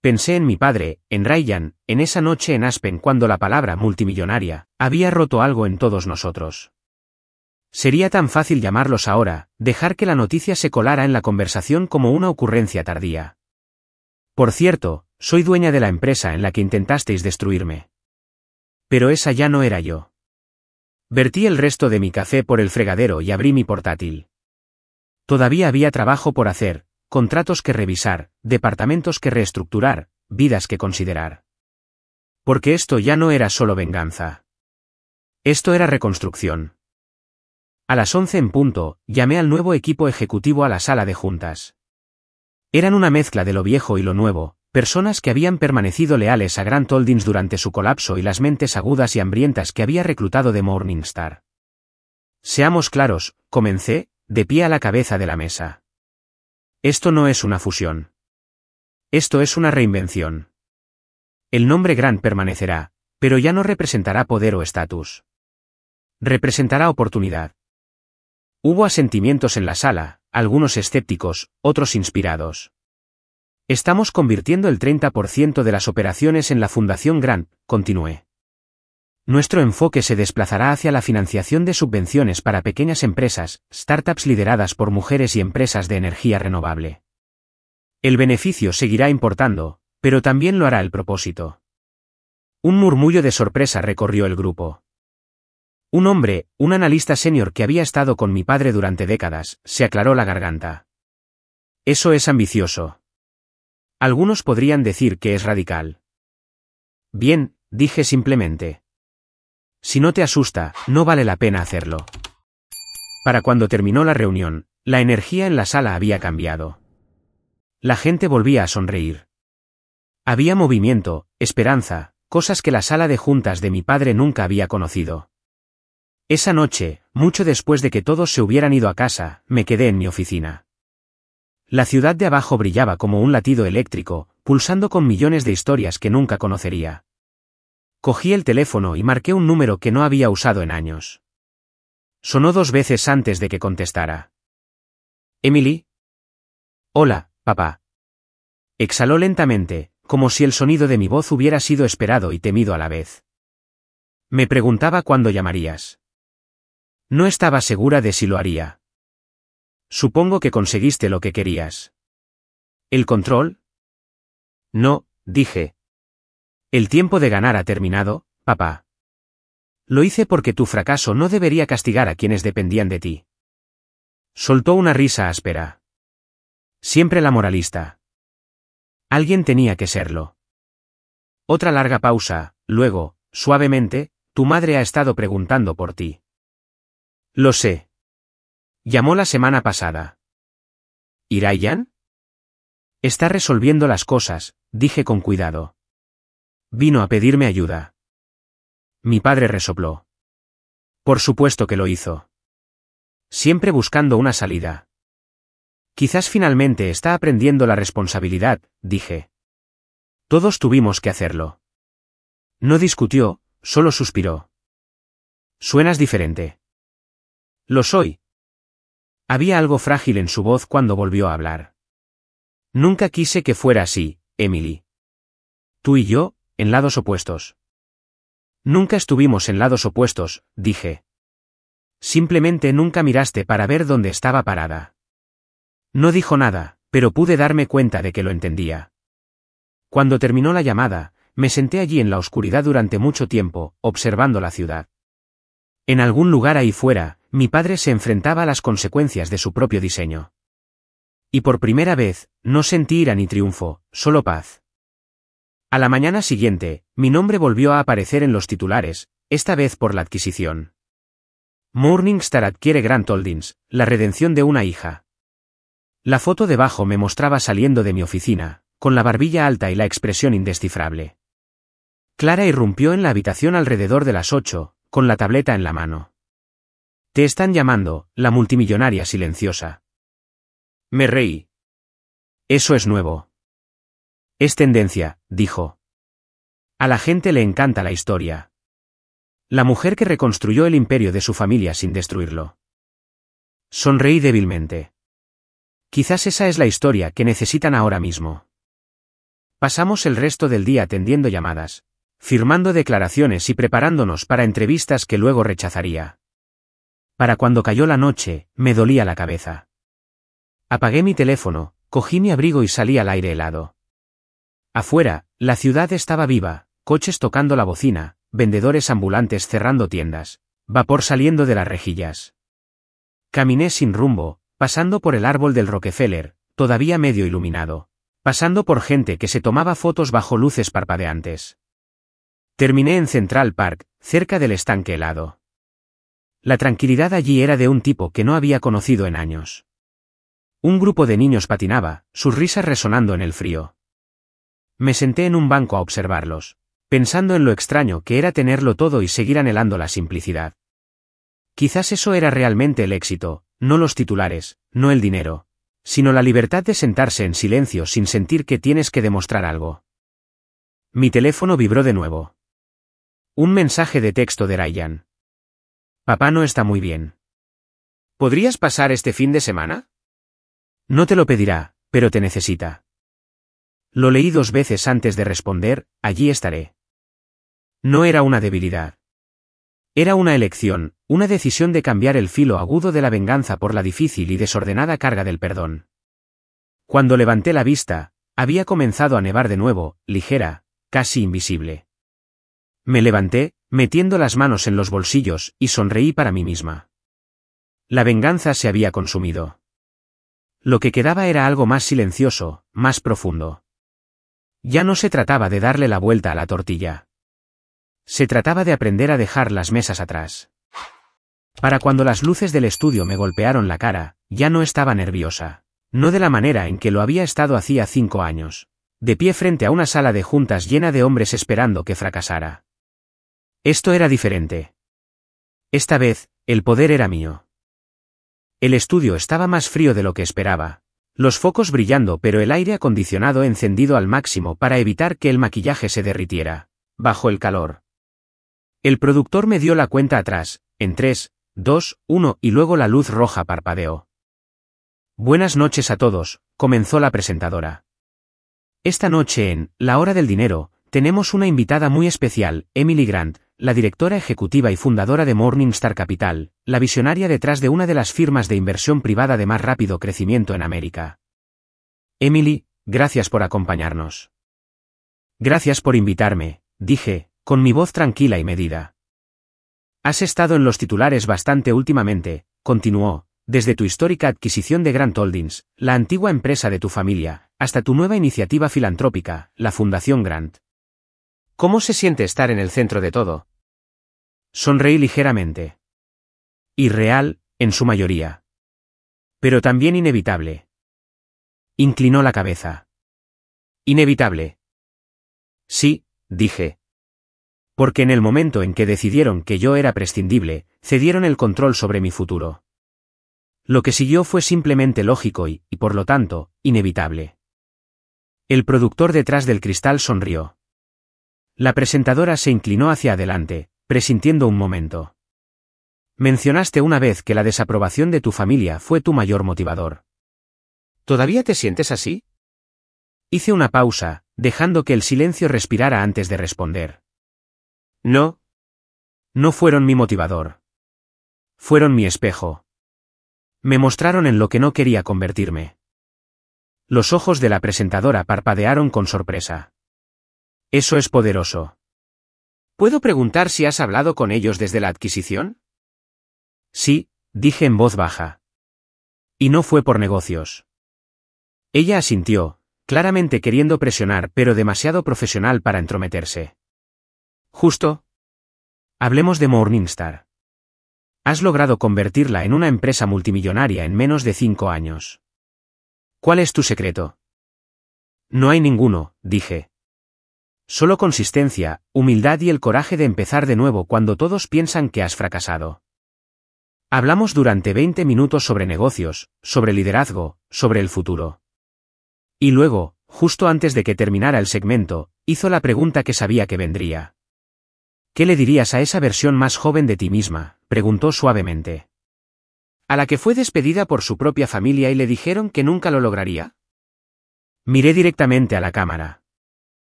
Pensé en mi padre, en Ryan, en esa noche en Aspen cuando la palabra multimillonaria había roto algo en todos nosotros. Sería tan fácil llamarlos ahora, dejar que la noticia se colara en la conversación como una ocurrencia tardía. Por cierto, soy dueña de la empresa en la que intentasteis destruirme. Pero esa ya no era yo. Vertí el resto de mi café por el fregadero y abrí mi portátil. Todavía había trabajo por hacer, contratos que revisar, departamentos que reestructurar, vidas que considerar. Porque esto ya no era solo venganza. Esto era reconstrucción. A las 11 en punto, llamé al nuevo equipo ejecutivo a la sala de juntas. Eran una mezcla de lo viejo y lo nuevo, personas que habían permanecido leales a Grant Holdings durante su colapso y las mentes agudas y hambrientas que había reclutado de Morningstar. Seamos claros, comencé, de pie a la cabeza de la mesa. Esto no es una fusión. Esto es una reinvención. El nombre Grant permanecerá, pero ya no representará poder o estatus. Representará oportunidad. Hubo asentimientos en la sala, algunos escépticos, otros inspirados. Estamos convirtiendo el 30% de las operaciones en la Fundación Grant, continué. Nuestro enfoque se desplazará hacia la financiación de subvenciones para pequeñas empresas, startups lideradas por mujeres y empresas de energía renovable. El beneficio seguirá importando, pero también lo hará el propósito. Un murmullo de sorpresa recorrió el grupo. Un hombre, un analista senior que había estado con mi padre durante décadas, se aclaró la garganta. Eso es ambicioso. Algunos podrían decir que es radical. Bien, dije simplemente. Si no te asusta, no vale la pena hacerlo. Para cuando terminó la reunión, la energía en la sala había cambiado. La gente volvía a sonreír. Había movimiento, esperanza, cosas que la sala de juntas de mi padre nunca había conocido. Esa noche, mucho después de que todos se hubieran ido a casa, me quedé en mi oficina. La ciudad de abajo brillaba como un latido eléctrico, pulsando con millones de historias que nunca conocería. Cogí el teléfono y marqué un número que no había usado en años. Sonó 2 veces antes de que contestara. ¿Emily? Hola, papá. Exhaló lentamente, como si el sonido de mi voz hubiera sido esperado y temido a la vez. Me preguntaba cuándo llamarías. No estaba segura de si lo haría. Supongo que conseguiste lo que querías. ¿El control? No, dije. El tiempo de ganar ha terminado, papá. Lo hice porque tu fracaso no debería castigar a quienes dependían de ti. Soltó una risa áspera. Siempre la moralista. Alguien tenía que serlo. Otra larga pausa, luego, suavemente, tu madre ha estado preguntando por ti. Lo sé. Llamó la semana pasada. ¿Y Ryan? Está resolviendo las cosas, dije con cuidado. Vino a pedirme ayuda. Mi padre resopló. Por supuesto que lo hizo. Siempre buscando una salida. Quizás finalmente está aprendiendo la responsabilidad, dije. Todos tuvimos que hacerlo. No discutió, solo suspiró. Suenas diferente. Lo soy. Había algo frágil en su voz cuando volvió a hablar. Nunca quise que fuera así, Emily. Tú y yo, en lados opuestos. Nunca estuvimos en lados opuestos, dije. Simplemente nunca miraste para ver dónde estaba parada. No dijo nada, pero pude darme cuenta de que lo entendía. Cuando terminó la llamada, me senté allí en la oscuridad durante mucho tiempo, observando la ciudad. En algún lugar ahí fuera, mi padre se enfrentaba a las consecuencias de su propio diseño. Y por primera vez, no sentí ira ni triunfo, solo paz. A la mañana siguiente, mi nombre volvió a aparecer en los titulares, esta vez por la adquisición. Morningstar adquiere Grant Holdings, la redención de una hija. La foto debajo me mostraba saliendo de mi oficina, con la barbilla alta y la expresión indescifrable. Clara irrumpió en la habitación alrededor de las 8, con la tableta en la mano. Te están llamando, la multimillonaria silenciosa. Me reí. Eso es nuevo. Es tendencia, dijo. A la gente le encanta la historia. La mujer que reconstruyó el imperio de su familia sin destruirlo. Sonreí débilmente. Quizás esa es la historia que necesitan ahora mismo. Pasamos el resto del día atendiendo llamadas, firmando declaraciones y preparándonos para entrevistas que luego rechazaría. Para cuando cayó la noche, me dolía la cabeza. Apagué mi teléfono, cogí mi abrigo y salí al aire helado. Afuera, la ciudad estaba viva, coches tocando la bocina, vendedores ambulantes cerrando tiendas, vapor saliendo de las rejillas. Caminé sin rumbo, pasando por el árbol del Rockefeller, todavía medio iluminado, pasando por gente que se tomaba fotos bajo luces parpadeantes. Terminé en Central Park, cerca del estanque helado. La tranquilidad allí era de un tipo que no había conocido en años. Un grupo de niños patinaba, sus risas resonando en el frío. Me senté en un banco a observarlos, pensando en lo extraño que era tenerlo todo y seguir anhelando la simplicidad. Quizás eso era realmente el éxito, no los titulares, no el dinero, sino la libertad de sentarse en silencio sin sentir que tienes que demostrar algo. Mi teléfono vibró de nuevo. Un mensaje de texto de Ryan. Papá no está muy bien. ¿Podrías pasar este fin de semana? No te lo pedirá, pero te necesita. Lo leí 2 veces antes de responder, allí estaré. No era una debilidad. Era una elección, una decisión de cambiar el filo agudo de la venganza por la difícil y desordenada carga del perdón. Cuando levanté la vista, había comenzado a nevar de nuevo, ligera, casi invisible. Me levanté, metiendo las manos en los bolsillos, y sonreí para mí misma. La venganza se había consumido. Lo que quedaba era algo más silencioso, más profundo. Ya no se trataba de darle la vuelta a la tortilla. Se trataba de aprender a dejar las mesas atrás. Para cuando las luces del estudio me golpearon la cara, ya no estaba nerviosa. No de la manera en que lo había estado hacía 5 años. De pie frente a una sala de juntas llena de hombres esperando que fracasara. Esto era diferente. Esta vez, el poder era mío. El estudio estaba más frío de lo que esperaba. Los focos brillando pero el aire acondicionado encendido al máximo para evitar que el maquillaje se derritiera. Bajo el calor. El productor me dio la cuenta atrás, en 3, 2, 1 y luego la luz roja parpadeó. Buenas noches a todos, comenzó la presentadora. Esta noche en La Hora del Dinero, tenemos una invitada muy especial, Emily Grant, la directora ejecutiva y fundadora de Morningstar Capital, la visionaria detrás de una de las firmas de inversión privada de más rápido crecimiento en América. Emily, gracias por acompañarnos. Gracias por invitarme, dije, con mi voz tranquila y medida. Has estado en los titulares bastante últimamente, continuó, desde tu histórica adquisición de Grant Holdings, la antigua empresa de tu familia, hasta tu nueva iniciativa filantrópica, la Fundación Grant. ¿Cómo se siente estar en el centro de todo? Sonreí ligeramente. Irreal, en su mayoría. Pero también inevitable. Inclinó la cabeza. Inevitable. Sí, dije. Porque en el momento en que decidieron que yo era prescindible, cedieron el control sobre mi futuro. Lo que siguió fue simplemente lógico y, por lo tanto, inevitable. El productor detrás del cristal sonrió. La presentadora se inclinó hacia adelante, presintiendo un momento. Mencionaste una vez que la desaprobación de tu familia fue tu mayor motivador. ¿Todavía te sientes así? Hice una pausa, dejando que el silencio respirara antes de responder. No. No fueron mi motivador. Fueron mi espejo. Me mostraron en lo que no quería convertirme. Los ojos de la presentadora parpadearon con sorpresa. Eso es poderoso. ¿Puedo preguntar si has hablado con ellos desde la adquisición? Sí, dije en voz baja. Y no fue por negocios. Ella asintió, claramente queriendo presionar pero demasiado profesional para entrometerse. Justo. Hablemos de Morningstar. Has logrado convertirla en una empresa multimillonaria en menos de 5 años. ¿Cuál es tu secreto? No hay ninguno, dije. Solo consistencia, humildad y el coraje de empezar de nuevo cuando todos piensan que has fracasado. Hablamos durante 20 minutos sobre negocios, sobre liderazgo, sobre el futuro. Y luego, justo antes de que terminara el segmento, hizo la pregunta que sabía que vendría. ¿Qué le dirías a esa versión más joven de ti misma?, preguntó suavemente. ¿A la que fue despedida por su propia familia y le dijeron que nunca lo lograría? Miré directamente a la cámara.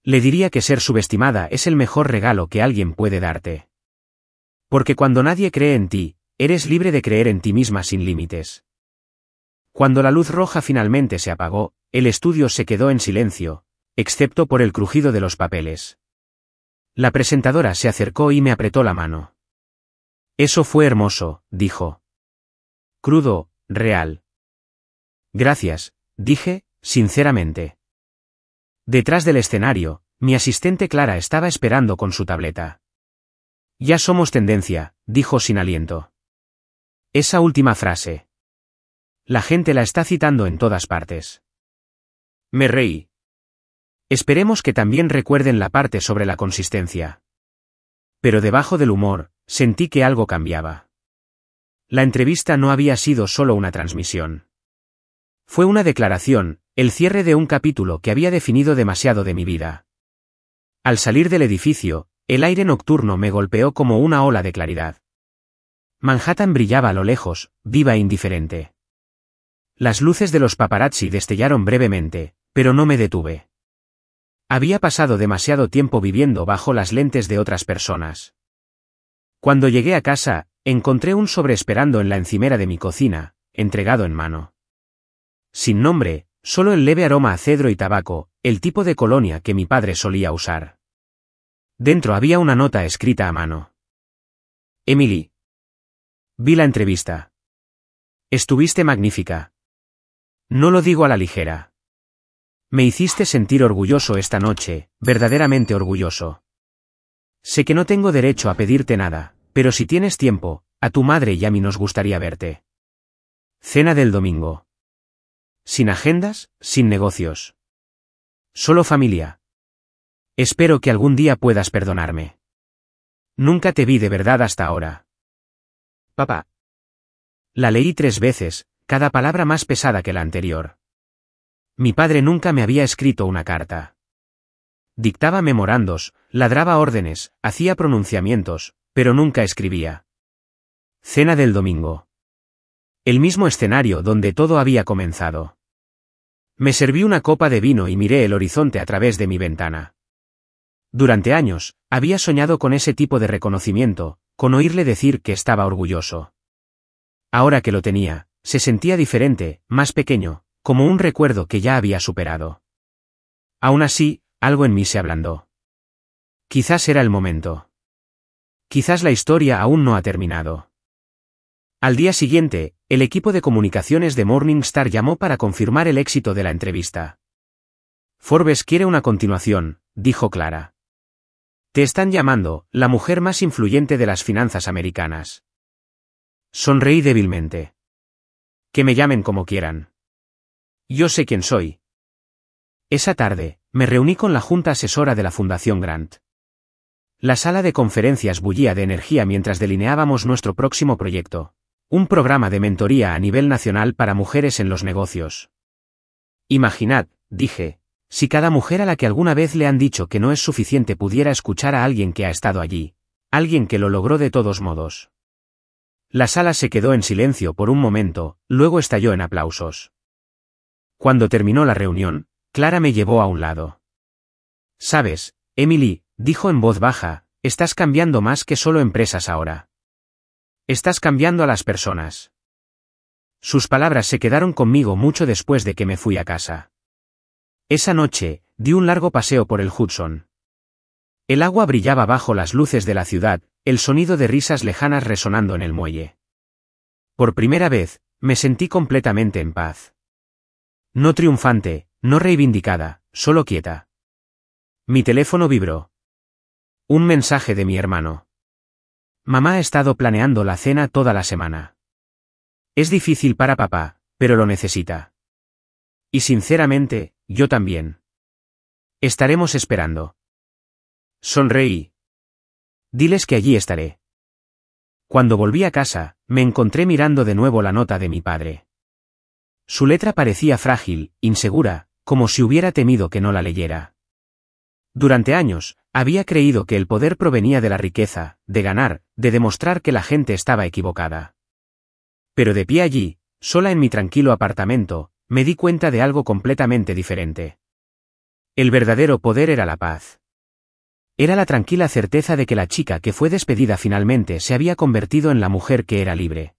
Le diría que ser subestimada es el mejor regalo que alguien puede darte. Porque cuando nadie cree en ti, eres libre de creer en ti misma sin límites. Cuando la luz roja finalmente se apagó, el estudio se quedó en silencio, excepto por el crujido de los papeles. La presentadora se acercó y me apretó la mano. Eso fue hermoso, dijo. Crudo, real. Gracias, dije, sinceramente. Detrás del escenario, mi asistente Clara estaba esperando con su tableta. Ya somos tendencia, dijo sin aliento. Esa última frase. La gente la está citando en todas partes. Me reí. Esperemos que también recuerden la parte sobre la consistencia. Pero debajo del humor, sentí que algo cambiaba. La entrevista no había sido solo una transmisión. Fue una declaración, el cierre de un capítulo que había definido demasiado de mi vida. Al salir del edificio, el aire nocturno me golpeó como una ola de claridad. Manhattan brillaba a lo lejos, viva e indiferente. Las luces de los paparazzi destellaron brevemente, pero no me detuve. Había pasado demasiado tiempo viviendo bajo las lentes de otras personas. Cuando llegué a casa, encontré un sobre esperando en la encimera de mi cocina, entregado en mano. Sin nombre, solo el leve aroma a cedro y tabaco, el tipo de colonia que mi padre solía usar. Dentro había una nota escrita a mano. Emily. Vi la entrevista. Estuviste magnífica. No lo digo a la ligera. Me hiciste sentir orgulloso esta noche, verdaderamente orgulloso. Sé que no tengo derecho a pedirte nada, pero si tienes tiempo, a tu madre y a mí nos gustaría verte. Cena del domingo. Sin agendas, sin negocios. Solo familia. Espero que algún día puedas perdonarme. Nunca te vi de verdad hasta ahora. Papá. La leí 3 veces, cada palabra más pesada que la anterior. Mi padre nunca me había escrito una carta. Dictaba memorandos, ladraba órdenes, hacía pronunciamientos, pero nunca escribía. Cena del domingo. El mismo escenario donde todo había comenzado. Me serví una copa de vino y miré el horizonte a través de mi ventana. Durante años, había soñado con ese tipo de reconocimiento, con oírle decir que estaba orgulloso. Ahora que lo tenía, se sentía diferente, más pequeño, como un recuerdo que ya había superado. Aún así, algo en mí se ablandó. Quizás era el momento. Quizás la historia aún no ha terminado. Al día siguiente, el equipo de comunicaciones de Morningstar llamó para confirmar el éxito de la entrevista. Forbes quiere una continuación, dijo Clara. Te están llamando, la mujer más influyente de las finanzas americanas. Sonreí débilmente. Que me llamen como quieran. Yo sé quién soy. Esa tarde, me reuní con la junta asesora de la Fundación Grant. La sala de conferencias bullía de energía mientras delineábamos nuestro próximo proyecto, un programa de mentoría a nivel nacional para mujeres en los negocios. Imaginad, dije, si cada mujer a la que alguna vez le han dicho que no es suficiente pudiera escuchar a alguien que ha estado allí, alguien que lo logró de todos modos. La sala se quedó en silencio por un momento, luego estalló en aplausos. Cuando terminó la reunión, Clara me llevó a un lado. Sabes, Emily, dijo en voz baja, estás cambiando más que solo empresas ahora. Estás cambiando a las personas. Sus palabras se quedaron conmigo mucho después de que me fui a casa. Esa noche, di un largo paseo por el Hudson. El agua brillaba bajo las luces de la ciudad, el sonido de risas lejanas resonando en el muelle. Por primera vez, me sentí completamente en paz. No triunfante, no reivindicada, solo quieta. Mi teléfono vibró. Un mensaje de mi hermano. Mamá ha estado planeando la cena toda la semana. Es difícil para papá, pero lo necesita. Y sinceramente, yo también. Estaremos esperando. Sonreí. Diles que allí estaré. Cuando volví a casa, me encontré mirando de nuevo la nota de mi padre. Su letra parecía frágil, insegura, como si hubiera temido que no la leyera. Durante años, había creído que el poder provenía de la riqueza, de ganar, de demostrar que la gente estaba equivocada. Pero de pie allí, sola en mi tranquilo apartamento, me di cuenta de algo completamente diferente. El verdadero poder era la paz. Era la tranquila certeza de que la chica que fue despedida finalmente se había convertido en la mujer que era libre.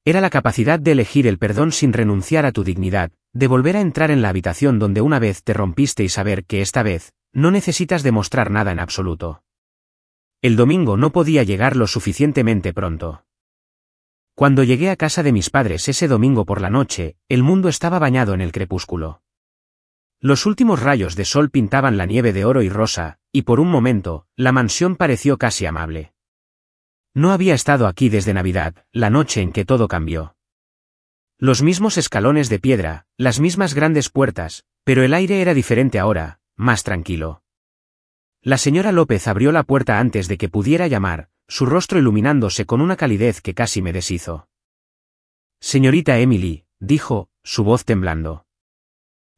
Era la capacidad de elegir el perdón sin renunciar a tu dignidad, de volver a entrar en la habitación donde una vez te rompiste y saber que esta vez, no necesitas demostrar nada en absoluto. El domingo no podía llegar lo suficientemente pronto. Cuando llegué a casa de mis padres ese domingo por la noche, el mundo estaba bañado en el crepúsculo. Los últimos rayos de sol pintaban la nieve de oro y rosa, y por un momento, la mansión pareció casi amable. No había estado aquí desde Navidad, la noche en que todo cambió. Los mismos escalones de piedra, las mismas grandes puertas, pero el aire era diferente ahora, más tranquilo. La señora López abrió la puerta antes de que pudiera llamar, su rostro iluminándose con una calidez que casi me deshizo. Señorita Emily, dijo, su voz temblando.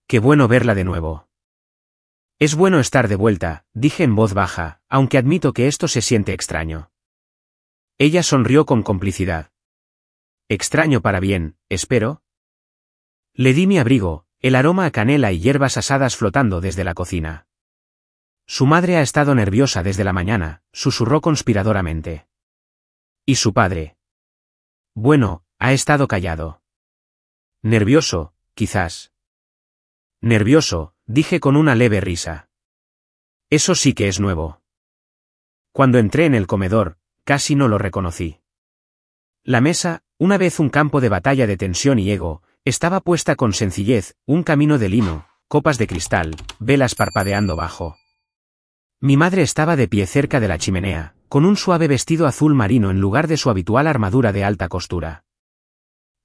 Qué bueno verla de nuevo. Es bueno estar de vuelta, dije en voz baja, aunque admito que esto se siente extraño. Ella sonrió con complicidad. Extraño para bien, espero. Le di mi abrigo, el aroma a canela y hierbas asadas flotando desde la cocina. Su madre ha estado nerviosa desde la mañana, susurró conspiradoramente. ¿Y su padre? Bueno, ha estado callado. Nervioso, quizás. Nervioso, dije con una leve risa. Eso sí que es nuevo. Cuando entré en el comedor, casi no lo reconocí. La mesa, una vez un campo de batalla de tensión y ego, estaba puesta con sencillez, un camino de lino, copas de cristal, velas parpadeando bajo. Mi madre estaba de pie cerca de la chimenea, con un suave vestido azul marino en lugar de su habitual armadura de alta costura.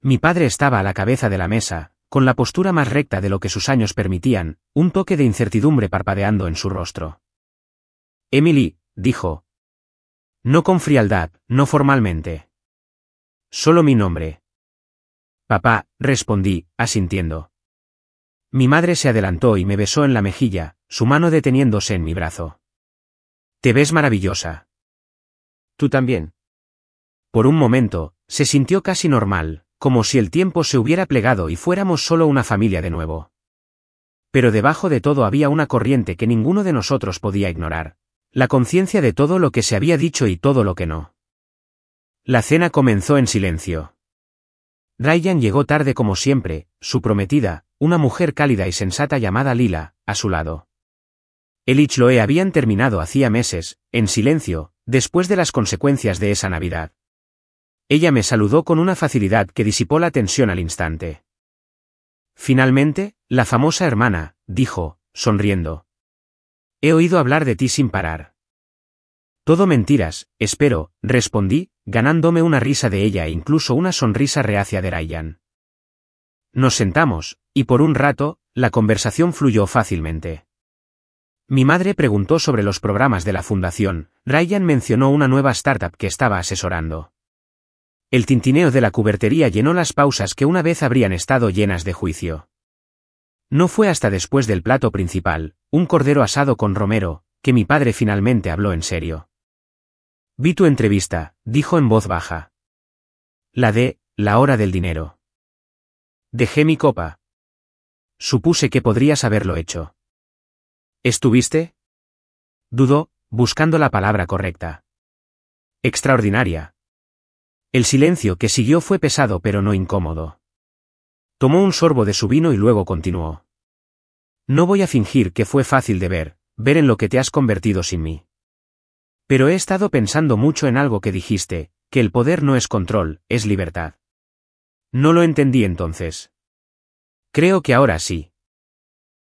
Mi padre estaba a la cabeza de la mesa, con la postura más recta de lo que sus años permitían, un toque de incertidumbre parpadeando en su rostro. Emily, dijo. No con frialdad, no formalmente. Solo mi nombre. Papá, respondí, asintiendo. Mi madre se adelantó y me besó en la mejilla, su mano deteniéndose en mi brazo. Te ves maravillosa. Tú también. Por un momento, se sintió casi normal, como si el tiempo se hubiera plegado y fuéramos solo una familia de nuevo. Pero debajo de todo había una corriente que ninguno de nosotros podía ignorar. La conciencia de todo lo que se había dicho y todo lo que no. La cena comenzó en silencio. Ryan llegó tarde como siempre, su prometida, una mujer cálida y sensata llamada Lila, a su lado. Él y Chloe habían terminado hacía meses, en silencio, después de las consecuencias de esa Navidad. Ella me saludó con una facilidad que disipó la tensión al instante. Finalmente, la famosa hermana, dijo, sonriendo. He oído hablar de ti sin parar. Todo mentiras, espero, respondí, ganándome una risa de ella e incluso una sonrisa reacia de Ryan. Nos sentamos, y por un rato, la conversación fluyó fácilmente. Mi madre preguntó sobre los programas de la fundación, Ryan mencionó una nueva startup que estaba asesorando. El tintineo de la cubertería llenó las pausas que una vez habrían estado llenas de juicio. No fue hasta después del plato principal, un cordero asado con romero, que mi padre finalmente habló en serio. Vi tu entrevista, dijo en voz baja. La hora del dinero. Dejé mi copa. Supuse que podrías haberlo hecho. ¿Estuviste? Dudó, buscando la palabra correcta. Extraordinaria. El silencio que siguió fue pesado pero no incómodo. Tomó un sorbo de su vino y luego continuó. No voy a fingir que fue fácil de ver en lo que te has convertido sin mí. Pero he estado pensando mucho en algo que dijiste, que el poder no es control, es libertad. No lo entendí entonces. Creo que ahora sí.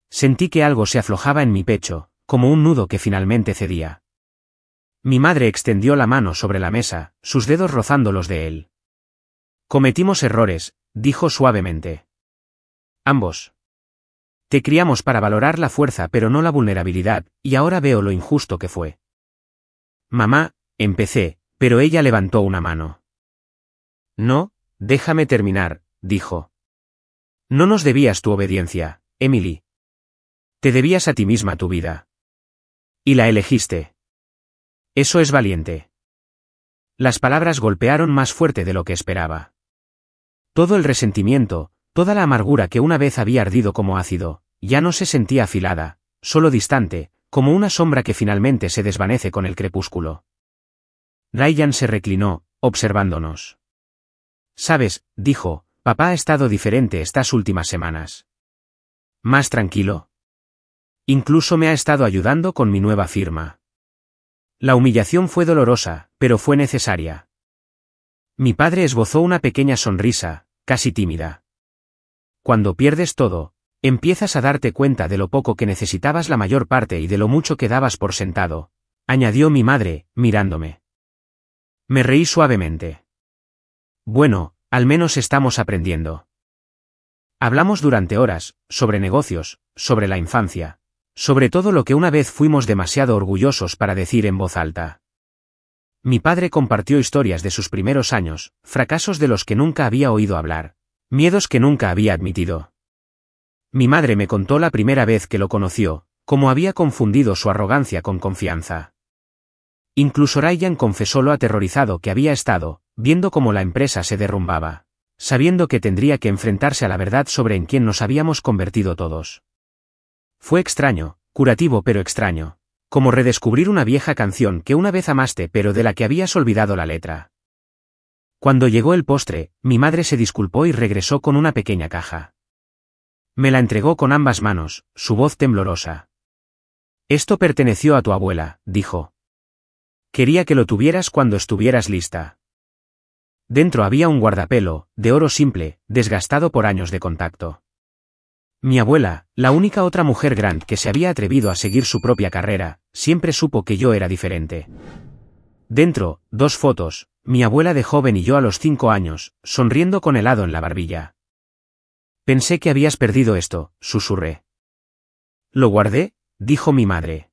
Sentí que algo se aflojaba en mi pecho, como un nudo que finalmente cedía. Mi madre extendió la mano sobre la mesa, sus dedos rozando los de él. Cometimos errores, dijo suavemente. Ambos. Te criamos para valorar la fuerza pero no la vulnerabilidad, y ahora veo lo injusto que fue. Mamá, empecé, pero ella levantó una mano. No, déjame terminar, dijo. No nos debías tu obediencia, Emily. Te debías a ti misma tu vida. Y la elegiste. Eso es valiente. Las palabras golpearon más fuerte de lo que esperaba. Todo el resentimiento, toda la amargura que una vez había ardido como ácido, ya no se sentía afilada, solo distante, como una sombra que finalmente se desvanece con el crepúsculo. Ryan se reclinó, observándonos. Sabes, dijo, papá ha estado diferente estas últimas semanas. Más tranquilo. Incluso me ha estado ayudando con mi nueva firma. La humillación fue dolorosa, pero fue necesaria. Mi padre esbozó una pequeña sonrisa, casi tímida. Cuando pierdes todo, empiezas a darte cuenta de lo poco que necesitabas la mayor parte y de lo mucho que dabas por sentado, añadió mi madre, mirándome. Me reí suavemente. Bueno, al menos estamos aprendiendo. Hablamos durante horas, sobre negocios, sobre la infancia, sobre todo lo que una vez fuimos demasiado orgullosos para decir en voz alta. Mi padre compartió historias de sus primeros años, fracasos de los que nunca había oído hablar, miedos que nunca había admitido. Mi madre me contó la primera vez que lo conoció, cómo había confundido su arrogancia con confianza. Incluso Ryan confesó lo aterrorizado que había estado, viendo cómo la empresa se derrumbaba, sabiendo que tendría que enfrentarse a la verdad sobre en quién nos habíamos convertido todos. Fue extraño, curativo pero extraño, como redescubrir una vieja canción que una vez amaste pero de la que habías olvidado la letra. Cuando llegó el postre, mi madre se disculpó y regresó con una pequeña caja. Me la entregó con ambas manos, su voz temblorosa. Esto perteneció a tu abuela, dijo. Quería que lo tuvieras cuando estuvieras lista. Dentro había un guardapelo, de oro simple, desgastado por años de contacto. Mi abuela, la única otra mujer Grant que se había atrevido a seguir su propia carrera, siempre supo que yo era diferente. Dentro, 2 fotos, mi abuela de joven y yo a los 5 años, sonriendo con helado en la barbilla. Pensé que habías perdido esto, susurré. Lo guardé, dijo mi madre.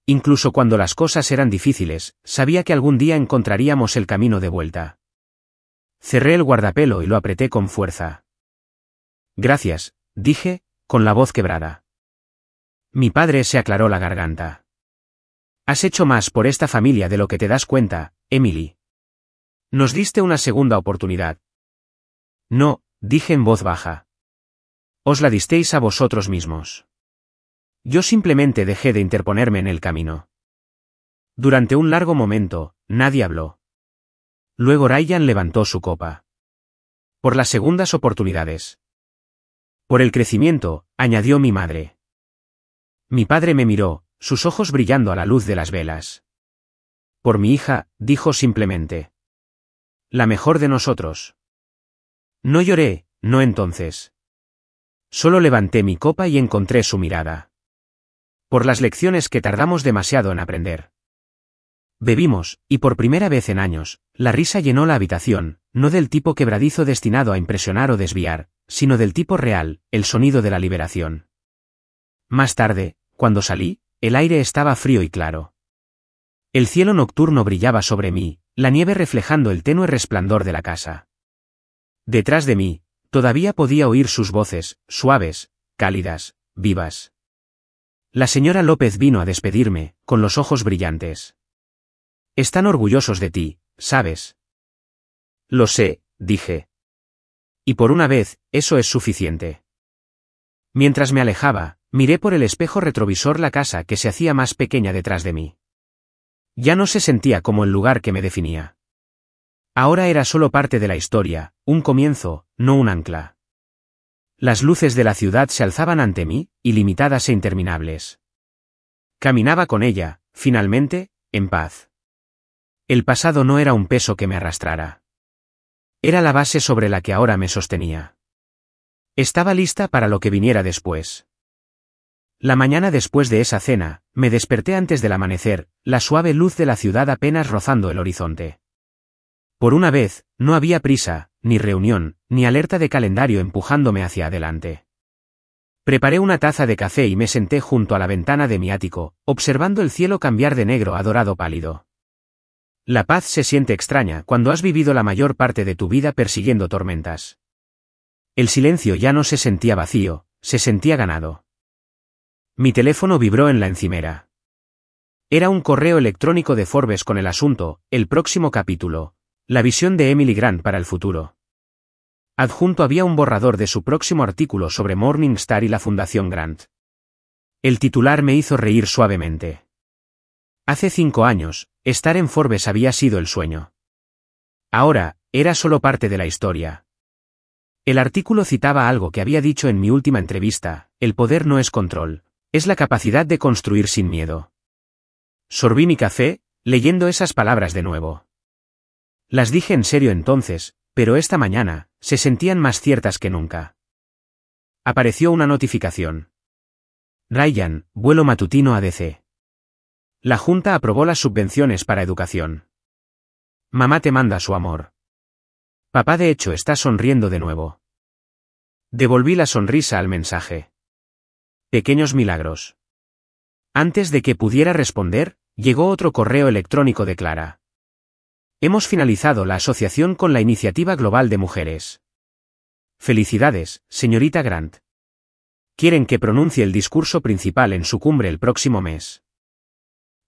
Incluso cuando las cosas eran difíciles, sabía que algún día encontraríamos el camino de vuelta. Cerré el guardapelo y lo apreté con fuerza. Gracias, dije, con la voz quebrada. Mi padre se aclaró la garganta. Has hecho más por esta familia de lo que te das cuenta, Emily. Nos diste una segunda oportunidad. No, dije en voz baja. Os la disteis a vosotros mismos. Yo simplemente dejé de interponerme en el camino. Durante un largo momento, nadie habló. Luego Ryan levantó su copa. Por las segundas oportunidades. Por el crecimiento, añadió mi madre. Mi padre me miró, sus ojos brillando a la luz de las velas. Por mi hija, dijo simplemente. La mejor de nosotros. No lloré, no entonces. Solo levanté mi copa y encontré su mirada. Por las lecciones que tardamos demasiado en aprender. Bebimos, y por primera vez en años, la risa llenó la habitación, no del tipo quebradizo destinado a impresionar o desviar, sino del tipo real, el sonido de la liberación. Más tarde, cuando salí, el aire estaba frío y claro. El cielo nocturno brillaba sobre mí, la nieve reflejando el tenue resplandor de la casa. Detrás de mí, todavía podía oír sus voces, suaves, cálidas, vivas. La señora López vino a despedirme, con los ojos brillantes. Están orgullosos de ti, ¿sabes? Lo sé, dije. Y por una vez, eso es suficiente. Mientras me alejaba, miré por el espejo retrovisor la casa que se hacía más pequeña detrás de mí. Ya no se sentía como el lugar que me definía. Ahora era solo parte de la historia, un comienzo, no un ancla. Las luces de la ciudad se alzaban ante mí, ilimitadas e interminables. Caminaba con ella, finalmente, en paz. El pasado no era un peso que me arrastrara. Era la base sobre la que ahora me sostenía. Estaba lista para lo que viniera después. La mañana después de esa cena, me desperté antes del amanecer, la suave luz de la ciudad apenas rozando el horizonte. Por una vez, no había prisa, ni reunión, ni alerta de calendario empujándome hacia adelante. Preparé una taza de café y me senté junto a la ventana de mi ático, observando el cielo cambiar de negro a dorado pálido. La paz se siente extraña cuando has vivido la mayor parte de tu vida persiguiendo tormentas. El silencio ya no se sentía vacío, se sentía ganado. Mi teléfono vibró en la encimera. Era un correo electrónico de Forbes con el asunto, el próximo capítulo, la visión de Emily Grant para el futuro. Adjunto había un borrador de su próximo artículo sobre Morningstar y la Fundación Grant. El titular me hizo reír suavemente. Hace 5 años, estar en Forbes había sido el sueño. Ahora, era solo parte de la historia. El artículo citaba algo que había dicho en mi última entrevista: el poder no es control, es la capacidad de construir sin miedo. Sorbí mi café, leyendo esas palabras de nuevo. Las dije en serio entonces, pero esta mañana, se sentían más ciertas que nunca. Apareció una notificación. Ryan, vuelo matutino a DC. La Junta aprobó las subvenciones para educación. Mamá te manda su amor. Papá de hecho está sonriendo de nuevo. Devolví la sonrisa al mensaje. Pequeños milagros. Antes de que pudiera responder, llegó otro correo electrónico de Clara. Hemos finalizado la asociación con la Iniciativa Global de Mujeres. Felicidades, señorita Grant. Quieren que pronuncie el discurso principal en su cumbre el próximo mes.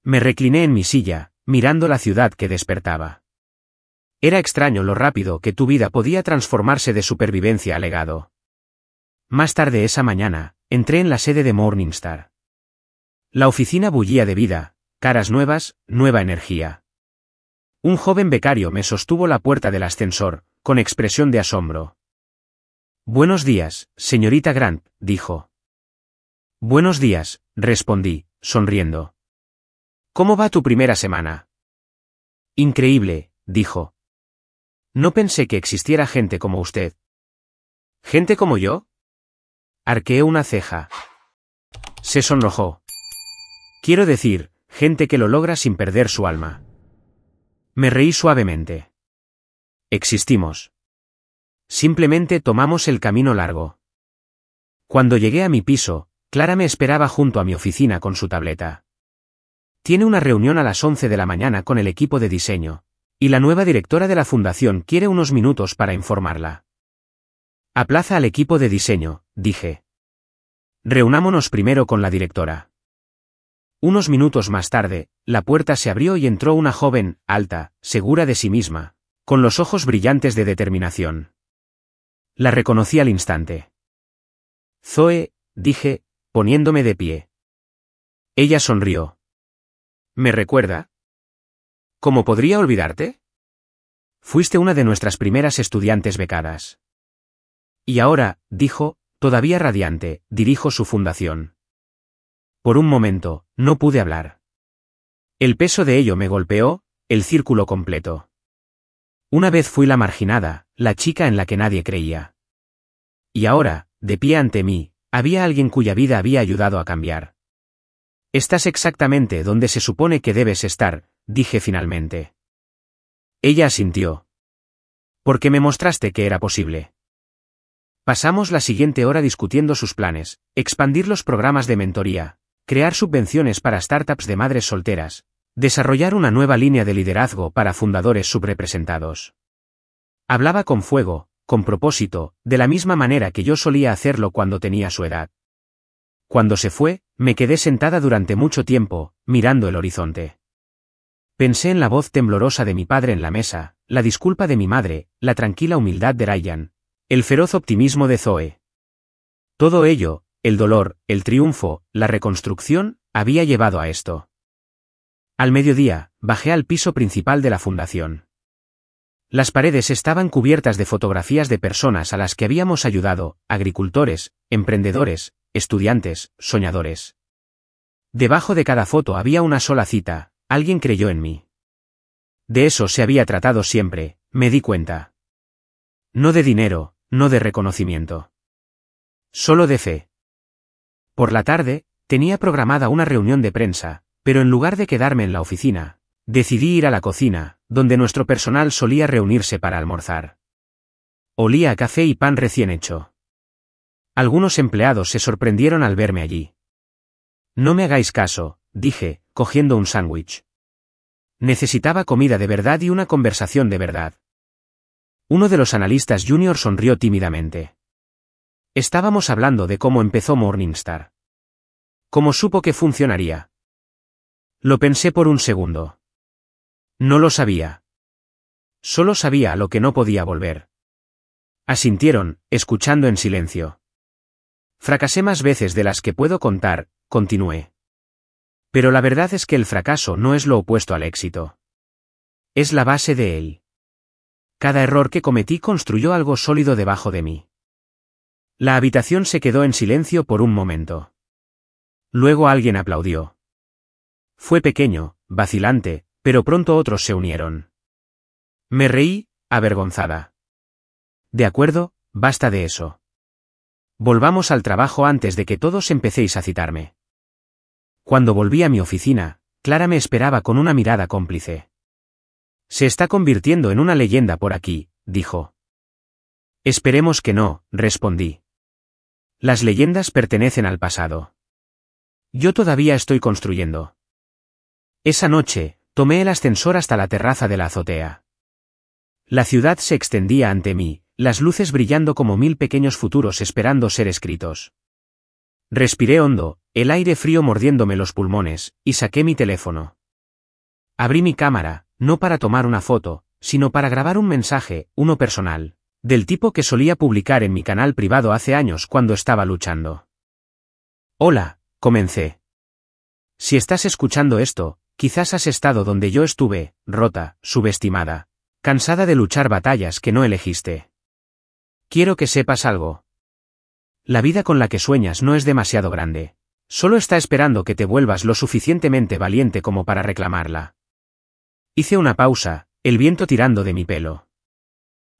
Me recliné en mi silla, mirando la ciudad que despertaba. Era extraño lo rápido que tu vida podía transformarse de supervivencia a legado. Más tarde esa mañana, entré en la sede de Morningstar. La oficina bullía de vida, caras nuevas, nueva energía. Un joven becario me sostuvo la puerta del ascensor, con expresión de asombro. Buenos días, señorita Grant, dijo. Buenos días, respondí, sonriendo. ¿Cómo va tu primera semana? Increíble, dijo. No pensé que existiera gente como usted. ¿Gente como yo? Arqueé una ceja. Se sonrojó. Quiero decir, gente que lo logra sin perder su alma. Me reí suavemente. Existimos. Simplemente tomamos el camino largo. Cuando llegué a mi piso, Clara me esperaba junto a mi oficina con su tableta. Tiene una reunión a las 11 de la mañana con el equipo de diseño, y la nueva directora de la fundación quiere unos minutos para informarla. Aplaza al equipo de diseño, dije. Reunámonos primero con la directora. Unos minutos más tarde, la puerta se abrió y entró una joven, alta, segura de sí misma, con los ojos brillantes de determinación. La reconocí al instante. Zoe, dije, poniéndome de pie. Ella sonrió. ¿Me recuerda? ¿Cómo podría olvidarte? Fuiste una de nuestras primeras estudiantes becadas. Y ahora, dijo, todavía radiante, dirijo su fundación. Por un momento, no pude hablar. El peso de ello me golpeó, el círculo completo. Una vez fui la marginada, la chica en la que nadie creía. Y ahora, de pie ante mí, había alguien cuya vida había ayudado a cambiar. Estás exactamente donde se supone que debes estar, dije finalmente. Ella asintió. Porque me mostraste que era posible. Pasamos la siguiente hora discutiendo sus planes, expandir los programas de mentoría, crear subvenciones para startups de madres solteras, desarrollar una nueva línea de liderazgo para fundadores subrepresentados. Hablaba con fuego, con propósito, de la misma manera que yo solía hacerlo cuando tenía su edad. Cuando se fue, me quedé sentada durante mucho tiempo, mirando el horizonte. Pensé en la voz temblorosa de mi padre en la mesa, la disculpa de mi madre, la tranquila humildad de Ryan, el feroz optimismo de Zoe. Todo ello, el dolor, el triunfo, la reconstrucción, había llevado a esto. Al mediodía, bajé al piso principal de la fundación. Las paredes estaban cubiertas de fotografías de personas a las que habíamos ayudado, agricultores, emprendedores, estudiantes, soñadores. Debajo de cada foto había una sola cita: alguien creyó en mí. De eso se había tratado siempre, me di cuenta. No de dinero, no de reconocimiento. Solo de fe. Por la tarde, tenía programada una reunión de prensa, pero en lugar de quedarme en la oficina, decidí ir a la cocina, donde nuestro personal solía reunirse para almorzar. Olía a café y pan recién hecho. Algunos empleados se sorprendieron al verme allí. No me hagáis caso, dije, cogiendo un sándwich. Necesitaba comida de verdad y una conversación de verdad. Uno de los analistas junior sonrió tímidamente. Estábamos hablando de cómo empezó Morningstar. ¿Cómo supo que funcionaría? Lo pensé por un segundo. No lo sabía. Solo sabía a lo que no podía volver. Asintieron, escuchando en silencio. Fracasé más veces de las que puedo contar, continué. Pero la verdad es que el fracaso no es lo opuesto al éxito. Es la base de él. Cada error que cometí construyó algo sólido debajo de mí. La habitación se quedó en silencio por un momento. Luego alguien aplaudió. Fue pequeño, vacilante, pero pronto otros se unieron. Me reí, avergonzada. De acuerdo, basta de eso. Volvamos al trabajo antes de que todos empecéis a citarme. Cuando volví a mi oficina, Clara me esperaba con una mirada cómplice. Se está convirtiendo en una leyenda por aquí, dijo. Esperemos que no, respondí. Las leyendas pertenecen al pasado. Yo todavía estoy construyendo. Esa noche, tomé el ascensor hasta la terraza de la azotea. La ciudad se extendía ante mí, las luces brillando como 1000 pequeños futuros esperando ser escritos. Respiré hondo, el aire frío mordiéndome los pulmones, y saqué mi teléfono. Abrí mi cámara, no para tomar una foto, sino para grabar un mensaje, uno personal, del tipo que solía publicar en mi canal privado hace años cuando estaba luchando. Hola, comencé. Si estás escuchando esto, quizás has estado donde yo estuve, rota, subestimada, cansada de luchar batallas que no elegiste. Quiero que sepas algo. La vida con la que sueñas no es demasiado grande. Solo está esperando que te vuelvas lo suficientemente valiente como para reclamarla. Hice una pausa, el viento tirando de mi pelo.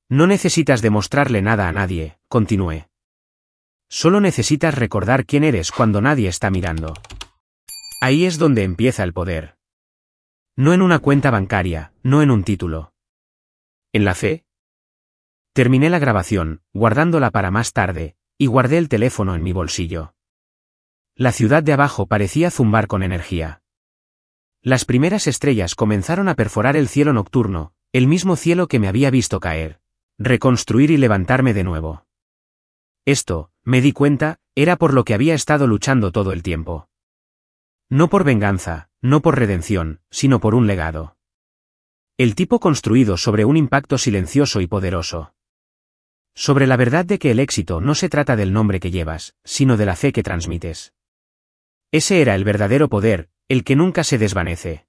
No necesitas demostrarle nada a nadie, continué. Solo necesitas recordar quién eres cuando nadie está mirando. Ahí es donde empieza el poder. No en una cuenta bancaria, no en un título. ¿En la fe? Terminé la grabación, guardándola para más tarde, y guardé el teléfono en mi bolsillo. La ciudad de abajo parecía zumbar con energía. Las primeras estrellas comenzaron a perforar el cielo nocturno, el mismo cielo que me había visto caer, reconstruir y levantarme de nuevo. Esto, me di cuenta, era por lo que había estado luchando todo el tiempo. No por venganza, no por redención, sino por un legado. El tipo construido sobre un impacto silencioso y poderoso. Sobre la verdad de que el éxito no se trata del nombre que llevas, sino de la fe que transmites. Ese era el verdadero poder, el que nunca se desvanece.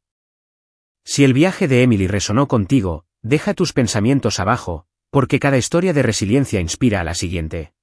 Si el viaje de Emily resonó contigo, deja tus pensamientos abajo, porque cada historia de resiliencia inspira a la siguiente.